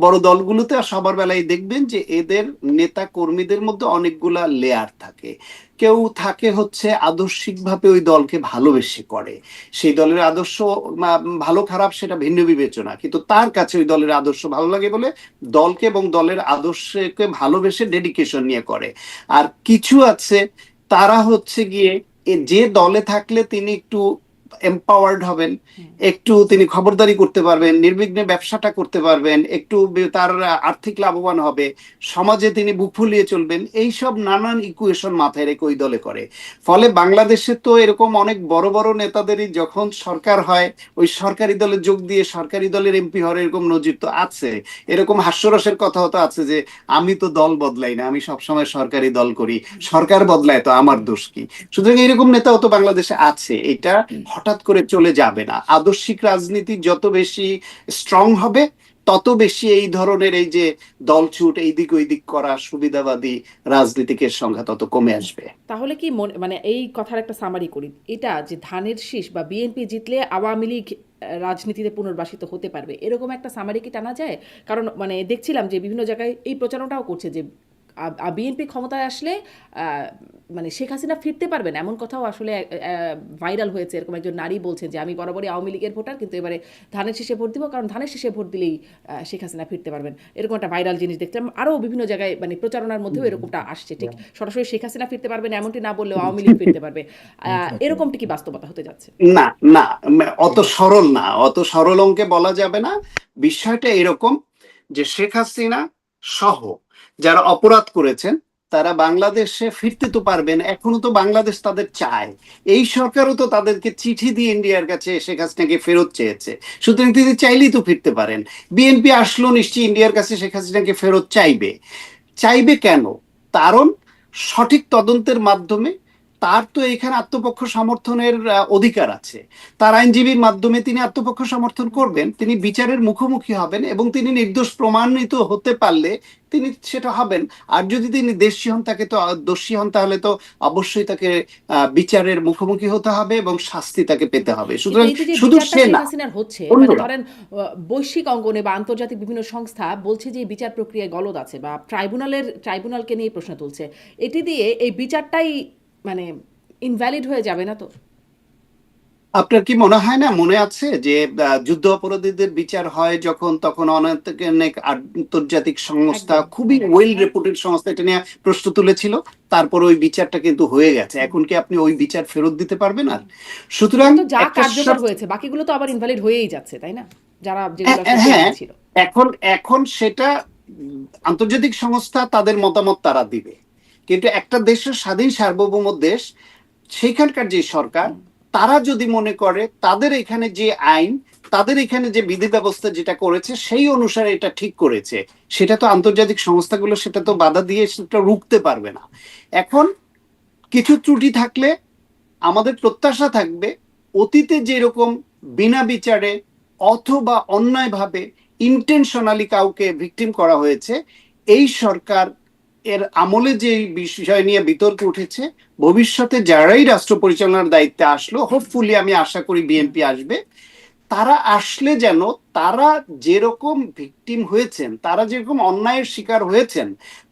বড় দলগুলোতে সবার বেলায় দেখবেন যে এদের নেতা কর্মীদের মধ্যে অনেকগুলা লেয়ার থাকে। কেউ থাকে হচ্ছে আদর্শিকভাবে ওই দলকে ভালোবেসে করে, সেই দলের আদর্শ ভালো খারাপ সেটা ভিন্ন বিবেচনা, কিন্তু তার কাছে ওই দলের আদর্শ ভালো লাগে বলে দলকে এবং দলের আদর্শকে ভালোবেসে ডেডিকেশন নিয়ে করে। আর কিছু আছে তারা হচ্ছে গিয়ে যে দলে থাকলে তিনি একটু এম্পাওয়ার্ড হবেন, একটু তিনি খবরদারি করতে পারবেন, নির্বিঘ্নে ব্যবসাটা করতে পারবেন, একটু তার আর্থিক লাভবান হবে, সমাজে তিনি বুক ফুলিয়ে চলবেন, এইসব নানান ইকুয়েশন মাথায় রেখে ওই দলে করে। ফলে বাংলাদেশে তো এরকম অনেক বড় বড় নেতাদেরই যখন সরকার হয় ওই সরকারি দলে যোগ দিয়ে সরকারি দলের এমপি হওয়ার এরকম নজির তো আছে। এরকম হাস্যরসের কথাও তো আছে যে আমি তো দল বদলাই না, আমি সবসময় সরকারি দল করি, সরকার বদলায় তো আমার দোষ কি। সুতরাং এরকম নেতাও তো বাংলাদেশে আছে। এটা হঠাৎ করে চলে যাবে না। আদর্শিক রাজনীতি যত বেশি স্ট্রং হবে তত বেশি এই ধরনের এই যে দলছুট, এই দিক ওই দিক করা সুবিধাবাদী রাজনীতিকের সংখ্যা তত কমে আসবে। তাহলে কি মানে এই কথার একটা সামারি করি, এটা যে ধানের শীষ বা বিএনপি জিতলে আওয়ামী লীগ রাজনীতিতে পুনর্বাসিত হতে পারবে, এরকম একটা সামারি কি টানা যায়? কারণ মানে দেখছিলাম যে বিভিন্ন জায়গায় এই প্রচারণাটাও করছে যে বিএনপি ক্ষমতায় আসলে মানে শেখ হাসিনা ফিরতে পারবেন, এমন কথাও আসলে ভাইরাল হয়েছে। এরকম একজন নারী বলছেন যে আমি বরাবরই আওয়ামী লীগের ভোটার, কিন্তু এবারে ধানের শীষে ভোট দিব, কারণ ধানের শীষে ভোট দিলেই শেখ হাসিনা ফিরতে পারবেন। এরকম একটা ভাইরাল জিনিস দেখতাম। আরও বিভিন্ন জায়গায় মানে প্রচারণার মধ্যেও এরকমটা আসছে। ঠিক সরাসরি শেখ হাসিনা ফিরতে পারবেন এমনটি না বললেও আওয়ামী লীগ ফিরতে পারবে, এরকমটি কি বাস্তবতা হতে যাচ্ছে? না না, অত সরল না, অত সরল অঙ্কে বলা যাবে না। বিষয়টা এরকম যে শেখ হাসিনা সহ যারা অপরাধ করেছেন তারা বাংলাদেশে ফিরতে তো পারবেন, এখনো তো বাংলাদেশ তাদের চায়। এই সরকারও তো তাদেরকে চিঠি দিয়ে ইন্ডিয়ার কাছে শেখ হাসিনাকে ফেরত চেয়েছে, সুতরাং তিনি চাইলেই তো ফিরতে পারেন। বিএনপি আসলো নিশ্চয়ই ইন্ডিয়ার কাছে শেখ হাসিনাকে ফেরত চাইবে। চাইবে কেন? কারণ সঠিক তদন্তের মাধ্যমে তার তো এখানে আত্মপক্ষ সমর্থনের অধিকার আছে। তার আইনজীবীর মাধ্যমে তিনি আত্মপক্ষ সমর্থন করবেন, তিনি বিচারের মুখোমুখি হবেন এবং তিনি নির্দোষ প্রমাণিত হতে পারলে তিনি সেটা হবেন। আর যদি তিনি দোষী হন, তাকে তো দোষী হন, তাহলে তো অবশ্যই তাকে বিচারের মুখোমুখি হতে হবে এবং শাস্তি তাকে পেতে হবে। সুতরাং শুধু সে না, হচ্ছে মানে অন্যরা। ধরেন বৈশ্বিক অঙ্গনে বা আন্তর্জাতিক বিভিন্ন সংস্থা বলছে যে এই বিচার প্রক্রিয়ায় গলদ আছে, বা ট্রাইব্যুনালকে নিয়ে প্রশ্ন তুলছে। এটি দিয়ে এই বিচারটাই মানে ইনভ্যালিড হয়ে যাবে না তো? আপনার কি মনে হয় না, মনে আছে যে যুদ্ধ অপরাধীদের বিচার হয় যখন, তখন অনেক অনেক আন্তর্জাতিক সংস্থা, একদম খুবই ওয়েল রেপুটেড সংস্থা এটা নিয়ে প্রশ্ন তুলেছিল, তারপরে ওই বিচারটা কিন্তু হয়ে গেছে। এখন কি আপনি ওই বিচার ফেরত দিতে পারবেন? আর সুতরাং তো যা একটা কার্যকর হয়েছে বাকিগুলো তো আবার ইনভ্যালিড হয়েই যাচ্ছে, তাই না? যারা যেগুলো হ্যাঁ, ছিল। এখন এখন সেটা আন্তর্জাতিক সংস্থা তাদের মতামত তারা দিবে, কিন্তু একটা দেশের স্বাধীন সার্বভৌম দেশ, সেইখানকার যে সরকার, তারা যদি মনে করে তাদের এখানে যে আইন, তাদের এখানে যে বিধি ব্যবস্থা যেটা করেছে সেই অনুসারে এটা ঠিক করেছে, সেটা তো আন্তর্জাতিক সংস্থাগুলো সেটা তো বাধা দিয়ে সেটা রুখতে পারবে না। এখন কিছু ত্রুটি থাকলে আমাদের প্রত্যাশা থাকবে অতীতে যেরকম বিনা বিচারে অথবা অন্যায়ভাবে ইন্টেনশনালি কাউকে ভিকটিম করা হয়েছে, এই সরকার এর আমলে যে বিষয় নিয়ে বিতর্ক উঠেছে, ভবিষ্যতে যারাই রাষ্ট্র পরিচালনার দায়িত্বে আসলো, হোপফুলি আমি আশা করি বিএনপি আসবে, তারা আসলে যেন তারা যেরকম ভিকটিম হয়েছেন, তারা যেরকম অন্যায়ের শিকার হয়েছেন,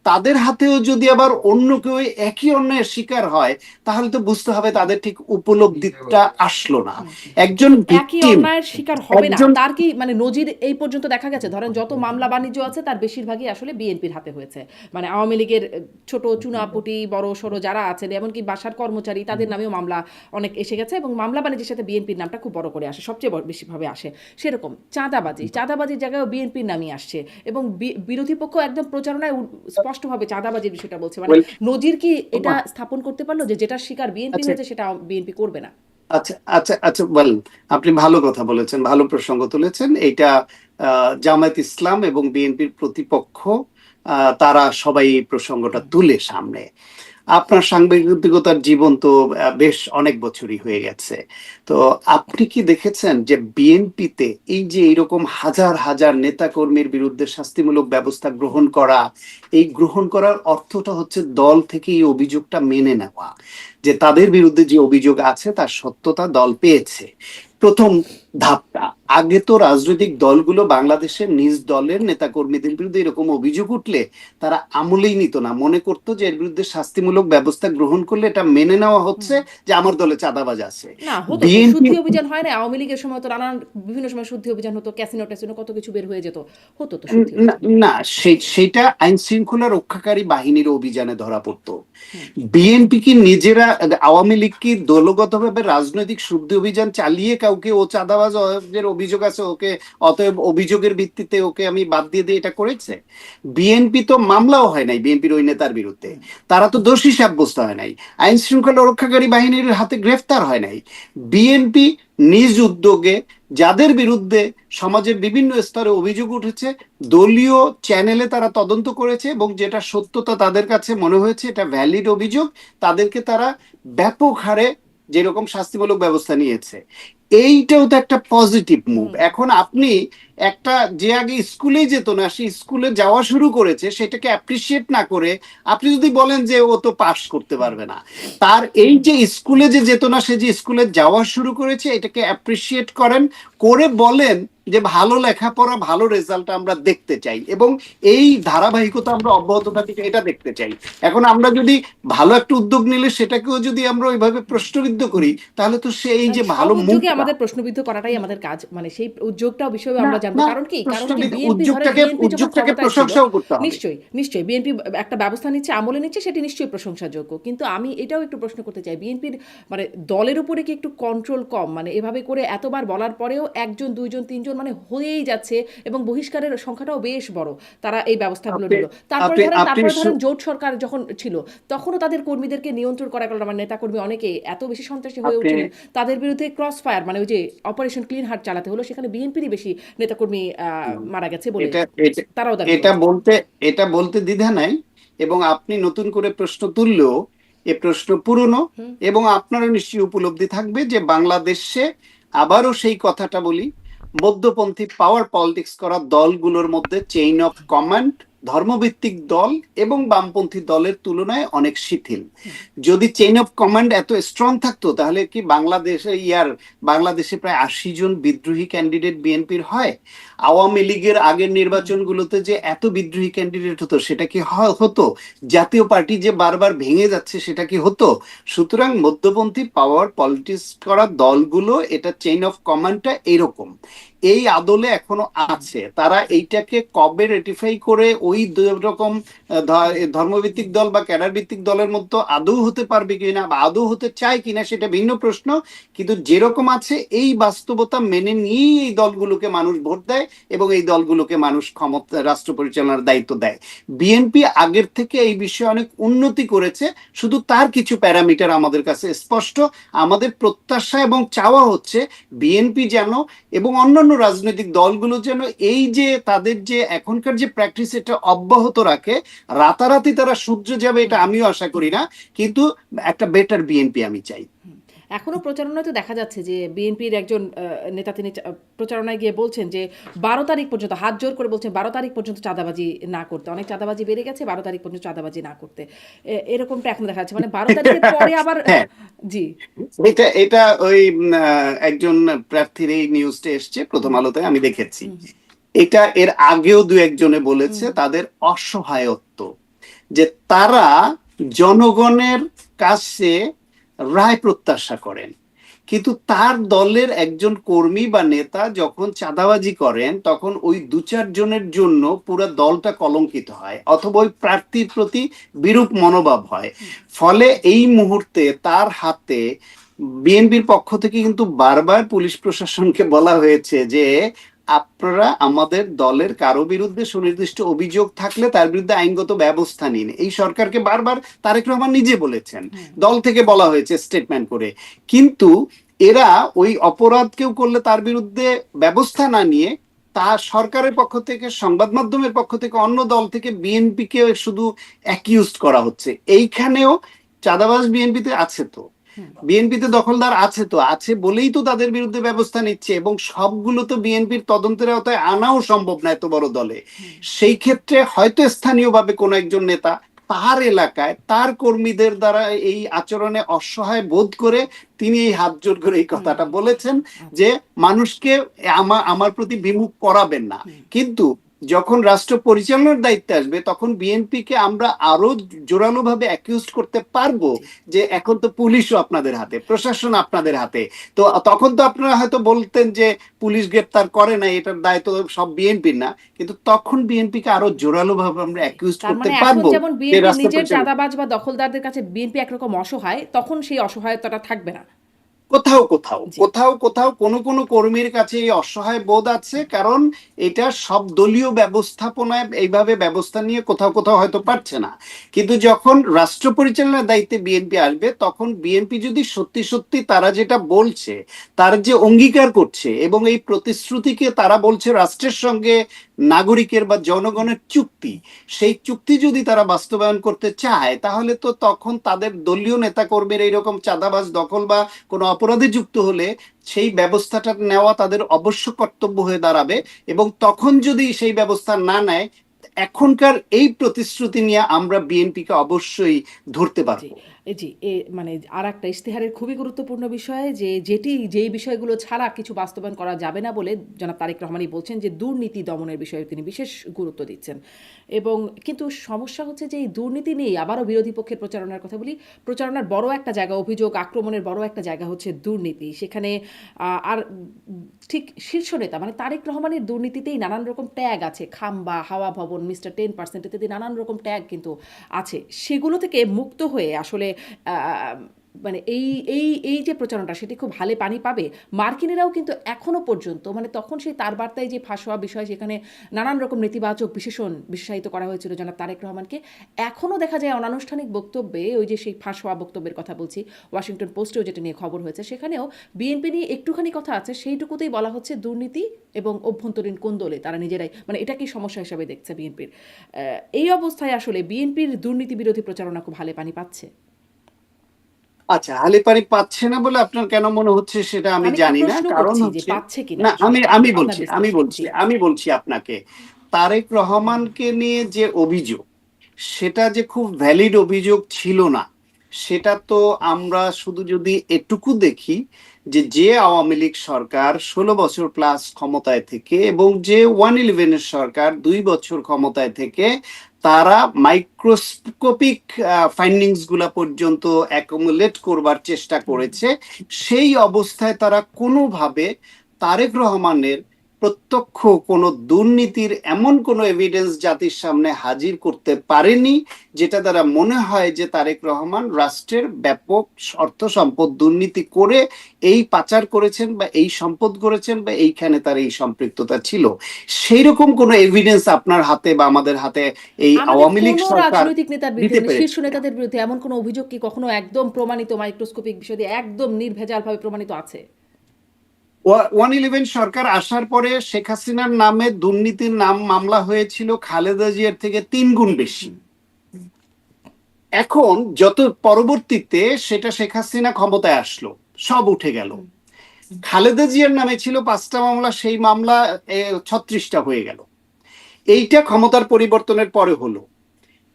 তাদের হাতেও যদি আবার অন্য কেউ একই অন্যায়ের শিকার হয়, তাহলে তো বুঝতে হবে তাদের ঠিক উপলব্ধিটা আসলো না। একজন একই ভিকটিম, অন্যায়ের শিকার হবে না একজন তার কি মানে নজির এই পর্যন্ত দেখা গেছে? ধরেন যত মামলা বাণিজ্য আছে তার বেশিরভাগই আসলে বিএনপির হাতে হয়েছে। মানে আওয়ামী লীগের ছোট চুনাপুটি বড় সড়ো যারা আছেন, এমনকি বাসার কর্মচারী, তাদের নামেও মামলা অনেক এসে গেছে, এবং মামলা বাণিজ্যের সাথে বিএনপির নামটা খুব বড় করে আসে, সবচেয়ে বেশিভাবে আসে। সেরকম চাঁদাবাজির জায়গায় বিএনপির নামই আসছে, এবং বিরোধী পক্ষ একদম প্রচারণায় স্পষ্টভাবে চাঁদাবাজির বিষয়টা বলছে। মানে নজির কি এটা স্থাপন করতে পারলো যে যেটার শিকার বিএনপি হয়েছে সেটা বিএনপি করবে না? আচ্ছা আচ্ছা আচ্ছা, বলেন। আপনি ভালো কথা বলেছেন, ভালো প্রসঙ্গ তুলেছেন। এটা জামায়াত ইসলাম এবং বিএনপির প্রতিপক্ষ তারা সবাই এই প্রসঙ্গটা তুলে সামনে। আপনার সাংবাদিকতার জীবন তো বেশ অনেক বছরই হয়ে গেছে। তো আপনি কি দেখেছেন যে বিএনপিতে এই যে এরকম হাজার হাজার নেতাকর্মীর বিরুদ্ধে শাস্তিমূলক ব্যবস্থা গ্রহণ করা, এই গ্রহণ করার অর্থটা হচ্ছে দল থেকে এই অভিযোগটা মেনে নেওয়া, যে তাদের বিরুদ্ধে যে অভিযোগ আছে তার সত্যতা দল পেয়েছে। প্রথম ধাপটা। আগে তো রাজনৈতিক দলগুলো বাংলাদেশের নিজ দলের নেতাকর্মীদের বিরুদ্ধে এরকম অভিযোগ উঠলে তারা আমলেই নিত না, মনে করতো যে এর বিরুদ্ধে শাস্তিমূলক ব্যবস্থা গ্রহণ করলে এটা মেনে নেওয়া হচ্ছে যে আমার দলে চাঁদাবাজ আছে। না, হতো তো বিএনপি শুদ্ধি অভিযান হয় না আওয়ামী লীগের সময় তো নানান বিভিন্ন সময় শুদ্ধি অভিযান হতো, ক্যাসিনো ট্যাসিনো কত কিছু বের হয়ে যেত, হতো তো শুদ্ধি না, অভিযান। না, সেটা আইন শৃঙ্খলা রক্ষাকারী বাহিনীর অভিযানে ধরা পড়তো। হুম। বিএনপি কি নিজেরা, আওয়ামী লীগ কি দলগতভাবে রাজনৈতিক শুদ্ধি অভিযান চালিয়ে কাউকে ও চাঁদাবাজ এর অভিযোগ আছে ওকে, অতএব অভিযোগের ভিত্তিতে ওকে আমি বাদ দিয়ে দিই এটা করেছে? বিএনপি তো মামলাও হয় নাই বিএনপির ওই নেতার বিরুদ্ধে, তারা তো দোষী সাব্যস্ত হয় নাই, আইন শৃঙ্খলা রক্ষাকারী বাহিনীর হাতে গ্রেফতার হয় নাই। বিএনপি নিজ উদ্যোগে যাদের বিরুদ্ধে সমাজের বিভিন্ন স্তরে অভিযোগ উঠেছে দলীয় চ্যানেলে তারা তদন্ত করেছে এবং যেটা সত্যতা তাদের কাছে মনে হয়েছে এটা ভ্যালিড অভিযোগ, তাদেরকে তারা ব্যাপক হারে যেরকম শাস্তিমূলক ব্যবস্থা নিয়েছে। এইটাও তো একটা পজিটিভ মুভ। এখন আপনি একটা যে আগে স্কুলেই যেত না সে স্কুলে যাওয়া শুরু করেছে সেটাকে অ্যাপ্রিসিয়েট না করে আপনি যদি বলেন যে ও তো পাস করতে পারবে না, তার এই যে স্কুলে যে যেত না সে যে স্কুলে যাওয়া শুরু করেছে এটাকে অ্যাপ্রিসিয়েট করেন, করে বলেন যে ভালো লেখাপড়া ভালো রেজাল্ট আমরা দেখতে চাই এবং এই ধারাবাহিকতা আমরা অব্যাহত থাকি এটা দেখতে চাই। এখন আমরা যদি ভালো একটা উদ্যোগ নিলে সেটাকেও যদি আমরা ওইভাবে প্রশ্নবিদ্ধ করি তাহলে তো সেই যে সব ভালো উদ্যোগে মুভটা, আমাদের প্রশ্নবিদ্ধ করাটাই আমাদের কাজ, মানে সেই উদ্যোগটাও বিষয়ে না আমরা জানবো। না কারণ কি, কারণ কি প্রশ্নবিদ্ধ বিএনপি, ধরেন উদ্যোগটাকে বিএনপি যখন উদ্যোগটাকে ক্ষমতায় ছিল, প্রশংসাও করতে হবে। নিশ্চয়ই নিশ্চয়ই বিএনপি একটা ব্যবস্থা নিচ্ছে, আমলে নিচ্ছে, সেটি নিশ্চয়ই প্রশংসাযোগ্য। কিন্তু আমি এটাও একটু প্রশ্ন করতে চাই, বিএনপির মানে দলের উপরে কি একটু কন্ট্রোল কম? মানে এভাবে করে এতবার বলার পরেও একজন দুইজন তিনজন মানে হয়েই যাচ্ছে এবং বহিষ্কারের সংখ্যাটাও বেশ বড়, তারা এই ব্যবস্থাগুলো আপনি নিল। তারপরে আপনি ধরেন আপনি তারপরে ধরেন জোট সরকার যখন ছিল তখনও তাদের কর্মীদেরকে নিয়ন্ত্রণ করা গেল, মানে নেতাকর্মী অনেকে এত বেশি সন্ত্রাসী হয়ে আপনি উঠছিলেন, তাদের বিরুদ্ধে ক্রস ফায়ার মানে ওই যে অপারেশন ক্লিন হার্ট চালাতে হলো, সেখানে বিএনপিরই বেশি নেতাকর্মী মারা গেছে বলে এটা এটা তারাও দাবি এটা করেছে। বলতে এটা বলতে দ্বিধা নাই। এবং আপনি নতুন করে প্রশ্ন তুললেও এ প্রশ্ন পুরনো হুম। এবং আপনারও নিশ্চয়ই উপলব্ধি থাকবে যে বাংলাদেশে, আবারও সেই কথাটা বলি, মধ্যপন্থী পাওয়ার পলিটিক্স করা দলগুলোর মধ্যে চেইন অফ কমান্ড ধর্মভিত্তিক দল এবং বামপন্থী দলের তুলনায় অনেক শিথিল। যদি চেইন অফ কমান্ড এত স্ট্রং থাকতো তাহলে কি বাংলাদেশে প্রায় 80 জন বিদ্রোহী ক্যান্ডিডেট বিএনপির হয়? আওয়ামী লীগের আগের নির্বাচনগুলোতে যে এত বিদ্রোহী ক্যান্ডিডেট হতো সেটা কি হতো? জাতীয় পার্টি যে বারবার ভেঙে যাচ্ছে সেটা কি হতো? সুতরাং মধ্যপন্থী পাওয়ার পলিটিক্স করা দলগুলো এটা চেইন অফ কমান্ডটা এরকম এই আদলে এখনো আছে। তারা এইটাকে কবে রেটিফাই করে ওই রকম ধর্মভিত্তিক দল বা ক্যাডার ভিত্তিক দলের মধ্যে আদৌ হতে পারবে কিনা বা আদৌ হতে চায় কিনা সেটা ভিন্ন প্রশ্ন। কিন্তু যেরকম আছে এই বাস্তবতা মেনে নিয়েই এই দলগুলোকে মানুষ ভোট দেয় এবং এই দলগুলোকে মানুষ ক্ষমতা রাষ্ট্র পরিচালনার দায়িত্ব দেয়। বিএনপি আগের থেকে এই বিষয়ে অনেক উন্নতি করেছে, শুধু তার কিছু প্যারামিটার আমাদের কাছে স্পষ্ট। আমাদের প্রত্যাশা এবং চাওয়া হচ্ছে বিএনপি যেন এবং অন্যান্য রাজনৈতিক দলগুলো যেন এই যে তাদের যে এখনকার যে প্র্যাকটিস এটা অব্যাহত রাখে। রাতারাতি তারা সূর্য যাবে এটা আমিও আশা করি না, কিন্তু একটা বেটার বিএনপি আমি চাই। এখনো প্রচারণায় তো দেখা যাচ্ছে যে বিএনপির একজন নেতা তিনি প্রচারণায় গিয়ে বলছেন যে 12 তারিখ পর্যন্ত, হাত জোর করে বলছেন 12 তারিখ পর্যন্ত চাঁদাবাজি না করতে, অনেক চাঁদাবাজি বেড়ে গেছে, 12 তারিখ পর্যন্ত চাঁদাবাজি না করতে। এরকমটা এখন দেখা যাচ্ছে, মানে 12 তারিখের পরে আবার হ্যাঁ, জি। এটা এটা ওই একজন প্রার্থীর এই নিউজটা এসছে প্রথম হুম। আলোতে, আমি দেখেছি। হুম। এটা এর আগেও দু একজনে বলেছে হুম। তাদের অসহায়ত্ব, যে তারা জনগণের কাছে রায় প্রত্যাশা করেন, কিন্তু তার দলের একজন কর্মী বা নেতা যখন চাঁদাবাজি করেন তখন ওই দু চারজনের জন্য পুরো দলটা কলঙ্কিত হয় অথবা ওই প্রার্থীর প্রতি বিরূপ মনোভাব হয়। ফলে এই মুহূর্তে তার হাতে বিএনপির পক্ষ থেকে কিন্তু বারবার পুলিশ প্রশাসনকে বলা হয়েছে যে আপনারা আমাদের দলের কারো বিরুদ্ধে সুনির্দিষ্ট অভিযোগ থাকলে তার বিরুদ্ধে আইনগত ব্যবস্থা নিন। এই সরকারকে বারবার তারেক রহমান নিজে বলেছেন, দল থেকে বলা হয়েছে স্টেটমেন্ট করে। কিন্তু এরা ওই অপরাধ কেউ করলে তার বিরুদ্ধে ব্যবস্থা না নিয়ে তা সরকারের পক্ষ থেকে, সংবাদ মাধ্যমের পক্ষ থেকে, অন্য দল থেকে বিএনপিকে শুধু অ্যাকিউজড করা হচ্ছে। এইখানেও চাঁদাবাজ বিএনপিতে আছে তো, হুম, বিএনপিতে দখলদার আছে তো, আছে বলেই তো তাদের বিরুদ্ধে ব্যবস্থা নিচ্ছে, এবং সবগুলো তো বিএনপির তদন্তের আওতায় আনাও সম্ভব না এত বড় দলে। হুম, সেই ক্ষেত্রে হয়তো স্থানীয়ভাবে কোনো একজন নেতা তার এলাকায় তার কর্মীদের দ্বারা এই আচরণে অসহায় বোধ করে তিনি এই হাত জোর করে এই হুম, কথাটা বলেছেন আচ্ছা, যে মানুষকে আমার প্রতি বিমুখ করাবেন না। হুম, কিন্তু যখন রাষ্ট্র পরিচালনার দায়িত্বে আসবে তখন বিএনপিকে আমরা আরো জোরালো ভাবে অ্যাকিউজ করতে পারবো জি, যে এখন তো পুলিশও আপনাদের হাতে, প্রশাসন আপনাদের হাতে। তো তখন তো আপনারা হয়তো বলতেন যে পুলিশ গ্রেপ্তার করে না, এটার দায় তো সব বিএনপির না, কিন্তু তখন বিএনপিকে আরো জোরালো ভাবে আমরা জি। অ্যাকিউজ তার করতে মানে এখন পারবো যেমন যে বিএনপি রাষ্ট্র নিজের পরিচালনা। চাঁদাবাজ বা দখলদারদের কাছে বিএনপি একরকম অসহায়, তখন সেই অসহায়তাটা থাকবে না। কোথাও কোথাও জি, কোথাও কোথাও কোনো কোনো কর্মীর কাছে এই অসহায় বোধ আছে, কারণ এটা সব দলীয় ব্যবস্থাপনায় এইভাবে ব্যবস্থা নিয়ে কোথাও কোথাও হয়তো পারছে না। কিন্তু যখন রাষ্ট্র পরিচালনার দায়িত্বে বিএনপি আসবে তখন বিএনপি যদি সত্যি সত্যি তারা যেটা বলছে, তার যে অঙ্গীকার করছে এবং এই প্রতিশ্রুতিকে তারা বলছে রাষ্ট্রের সঙ্গে নাগরিকের বা জনগণের চুক্তি, সেই চুক্তি যদি তারা বাস্তবায়ন করতে চায় তাহলে তো তখন তাদের দলীয় নেতাকর্মীর এইরকম চাঁদাবাজ, দখল বা কোনো অপরাধে যুক্ত হলে সেই ব্যবস্থাটা নেওয়া তাদের অবশ্য কর্তব্য হয়ে দাঁড়াবে। এবং তখন যদি সেই ব্যবস্থা না নেয়, এখনকার এই প্রতিশ্রুতি নিয়ে আমরা বিএনপিকে অবশ্যই ধরতে জি, পারবো। জি, মানে আরেকটা ইশতেহারের খুবই গুরুত্বপূর্ণ বিষয় যে যেই বিষয়গুলো ছাড়া কিছু বাস্তবায়ন করা যাবে না বলে জনাব তারেক রহমানই বলছেন যে দুর্নীতি দমনের বিষয়ে তিনি বিশেষ গুরুত্ব দিচ্ছেন। এবং কিন্তু সমস্যা হচ্ছে যে এই দুর্নীতি নিয়েই আবারও বিরোধী পক্ষের প্রচারণার কথা বলি। প্রচারণার বড় একটা জায়গা, অভিযোগ আক্রমণের বড় একটা জায়গা হচ্ছে দুর্নীতি। সেখানে আর ঠিক শীর্ষ নেতা মানে তারেক রহমানের দুর্নীতিতেই নানান রকম ট্যাগ আছে। খাম্বা, হাওয়া ভবন, মিস্টার 10% ইত্যাদি নানান রকম ট্যাগ কিন্তু আছে। সেগুলো থেকে মুক্ত হয়ে আসলে আ মানে এই যে প্রচারণাটা সেটি খুব ভালে পানি পাবে। মার্কিনিরাও কিন্তু এখনো পর্যন্ত মানে তখন সেই তার বার্তায় যে ফাঁস হওয়া বিষয় সেখানে নানান রকম নেতিবাচক বিশেষায়িত করা হয়েছিল জনাব তারেক রহমানকে। এখনো দেখা যায় অনানুষ্ঠানিক বক্তব্যে ওই যে সেই ফাঁস হওয়া বক্তব্যের কথা বলছি, ওয়াশিংটন পোস্টেও যেটা নিয়ে খবর হয়েছে সেখানেও বিএনপি নিয়ে একটুখানি কথা আছে, সেইটুকুতেই বলা হচ্ছে দুর্নীতি এবং অভ্যন্তরীণ কোন্দলে তারা নিজেরাই মানে এটাকেই সমস্যা হিসাবে দেখছে বিএনপির। এই অবস্থায় আসলে বিএনপির দুর্নীতি বিরোধী প্রচারণা খুব ভালে পানি পাচ্ছে। আচ্ছা, হালিপারি পাচ্ছে না বলে আপনার কেন মনে হচ্ছে সেটা আমি আমি একটু জানি না, প্রশ্ন কারণ করছি যে হচ্ছে, পাচ্ছে কিনা না আসলে আমি আপনি আমি আপনার বলছি আমি বিশ্লেষণ। বলছি জি, আমি বলছি আপনাকে, তারেক রহমানকে নিয়ে যে অভিযোগ, সেটা যে খুব ভ্যালিড অভিযোগ ছিল না, সেটা তো আমরা শুধু যদি এটুকু দেখি যে যে আওয়ামী লীগ সরকার 16 বছর প্লাস ক্ষমতায় থেকে এবং যে 111-এর সরকার 2 বছর ক্ষমতায় থেকে তারা মাইক্রোস্কোপিক ফাইন্ডিংস গুলা পর্যন্ত অ্যাকুমুলেট করবার চেষ্টা হুম, করেছে, সেই অবস্থায় তারা কোনোভাবে তারেক রহমানের প্রত্যক্ষ কোনো দুর্নীতির এমন কোনো এভিডেন্স জাতির সামনে হাজির করতে পারেনি যেটা দ্বারা মনে হয় যে তারেক রহমান রাষ্ট্রের ব্যাপক অর্থ সম্পদ দুর্নীতি করে এই পাচার করেছেন বা এই সম্পদ করেছেন বা এইখানে তার এই সম্পৃক্ততা ছিল। সেই রকম কোনো এভিডেন্স আপনার হাতে বা আমাদের হাতে এই আমাদের আওয়ামী লীগ কোনো সরকার রাজনৈতিক নেতার বিরুদ্ধে দিতে মানে শীর্ষ পেরেছে কিনা? নেতাদের বিরুদ্ধে এমন কোনো অভিযোগ কি কখনো একদম প্রমাণিত মাইক্রোস্কোপিক বিষয় দিয়ে একদম নির্ভেজালভাবে প্রমাণিত আছে? 111 সরকার আসার পরে শেখ হাসিনার নামে দুর্নীতির নাম মামলা হয়েছিল খালেদা জিয়ার থেকে 3 গুণ বেশি। হুম, এখন যত পরবর্তীতে সেটা শেখ হাসিনা ক্ষমতায় আসলো, সব উঠে গেল। হুম, খালেদা জিয়ার নামে ছিল 5টা মামলা, সেই মামলা 36টা হয়ে গেল। এইটা ক্ষমতার পরিবর্তনের পরে হলো।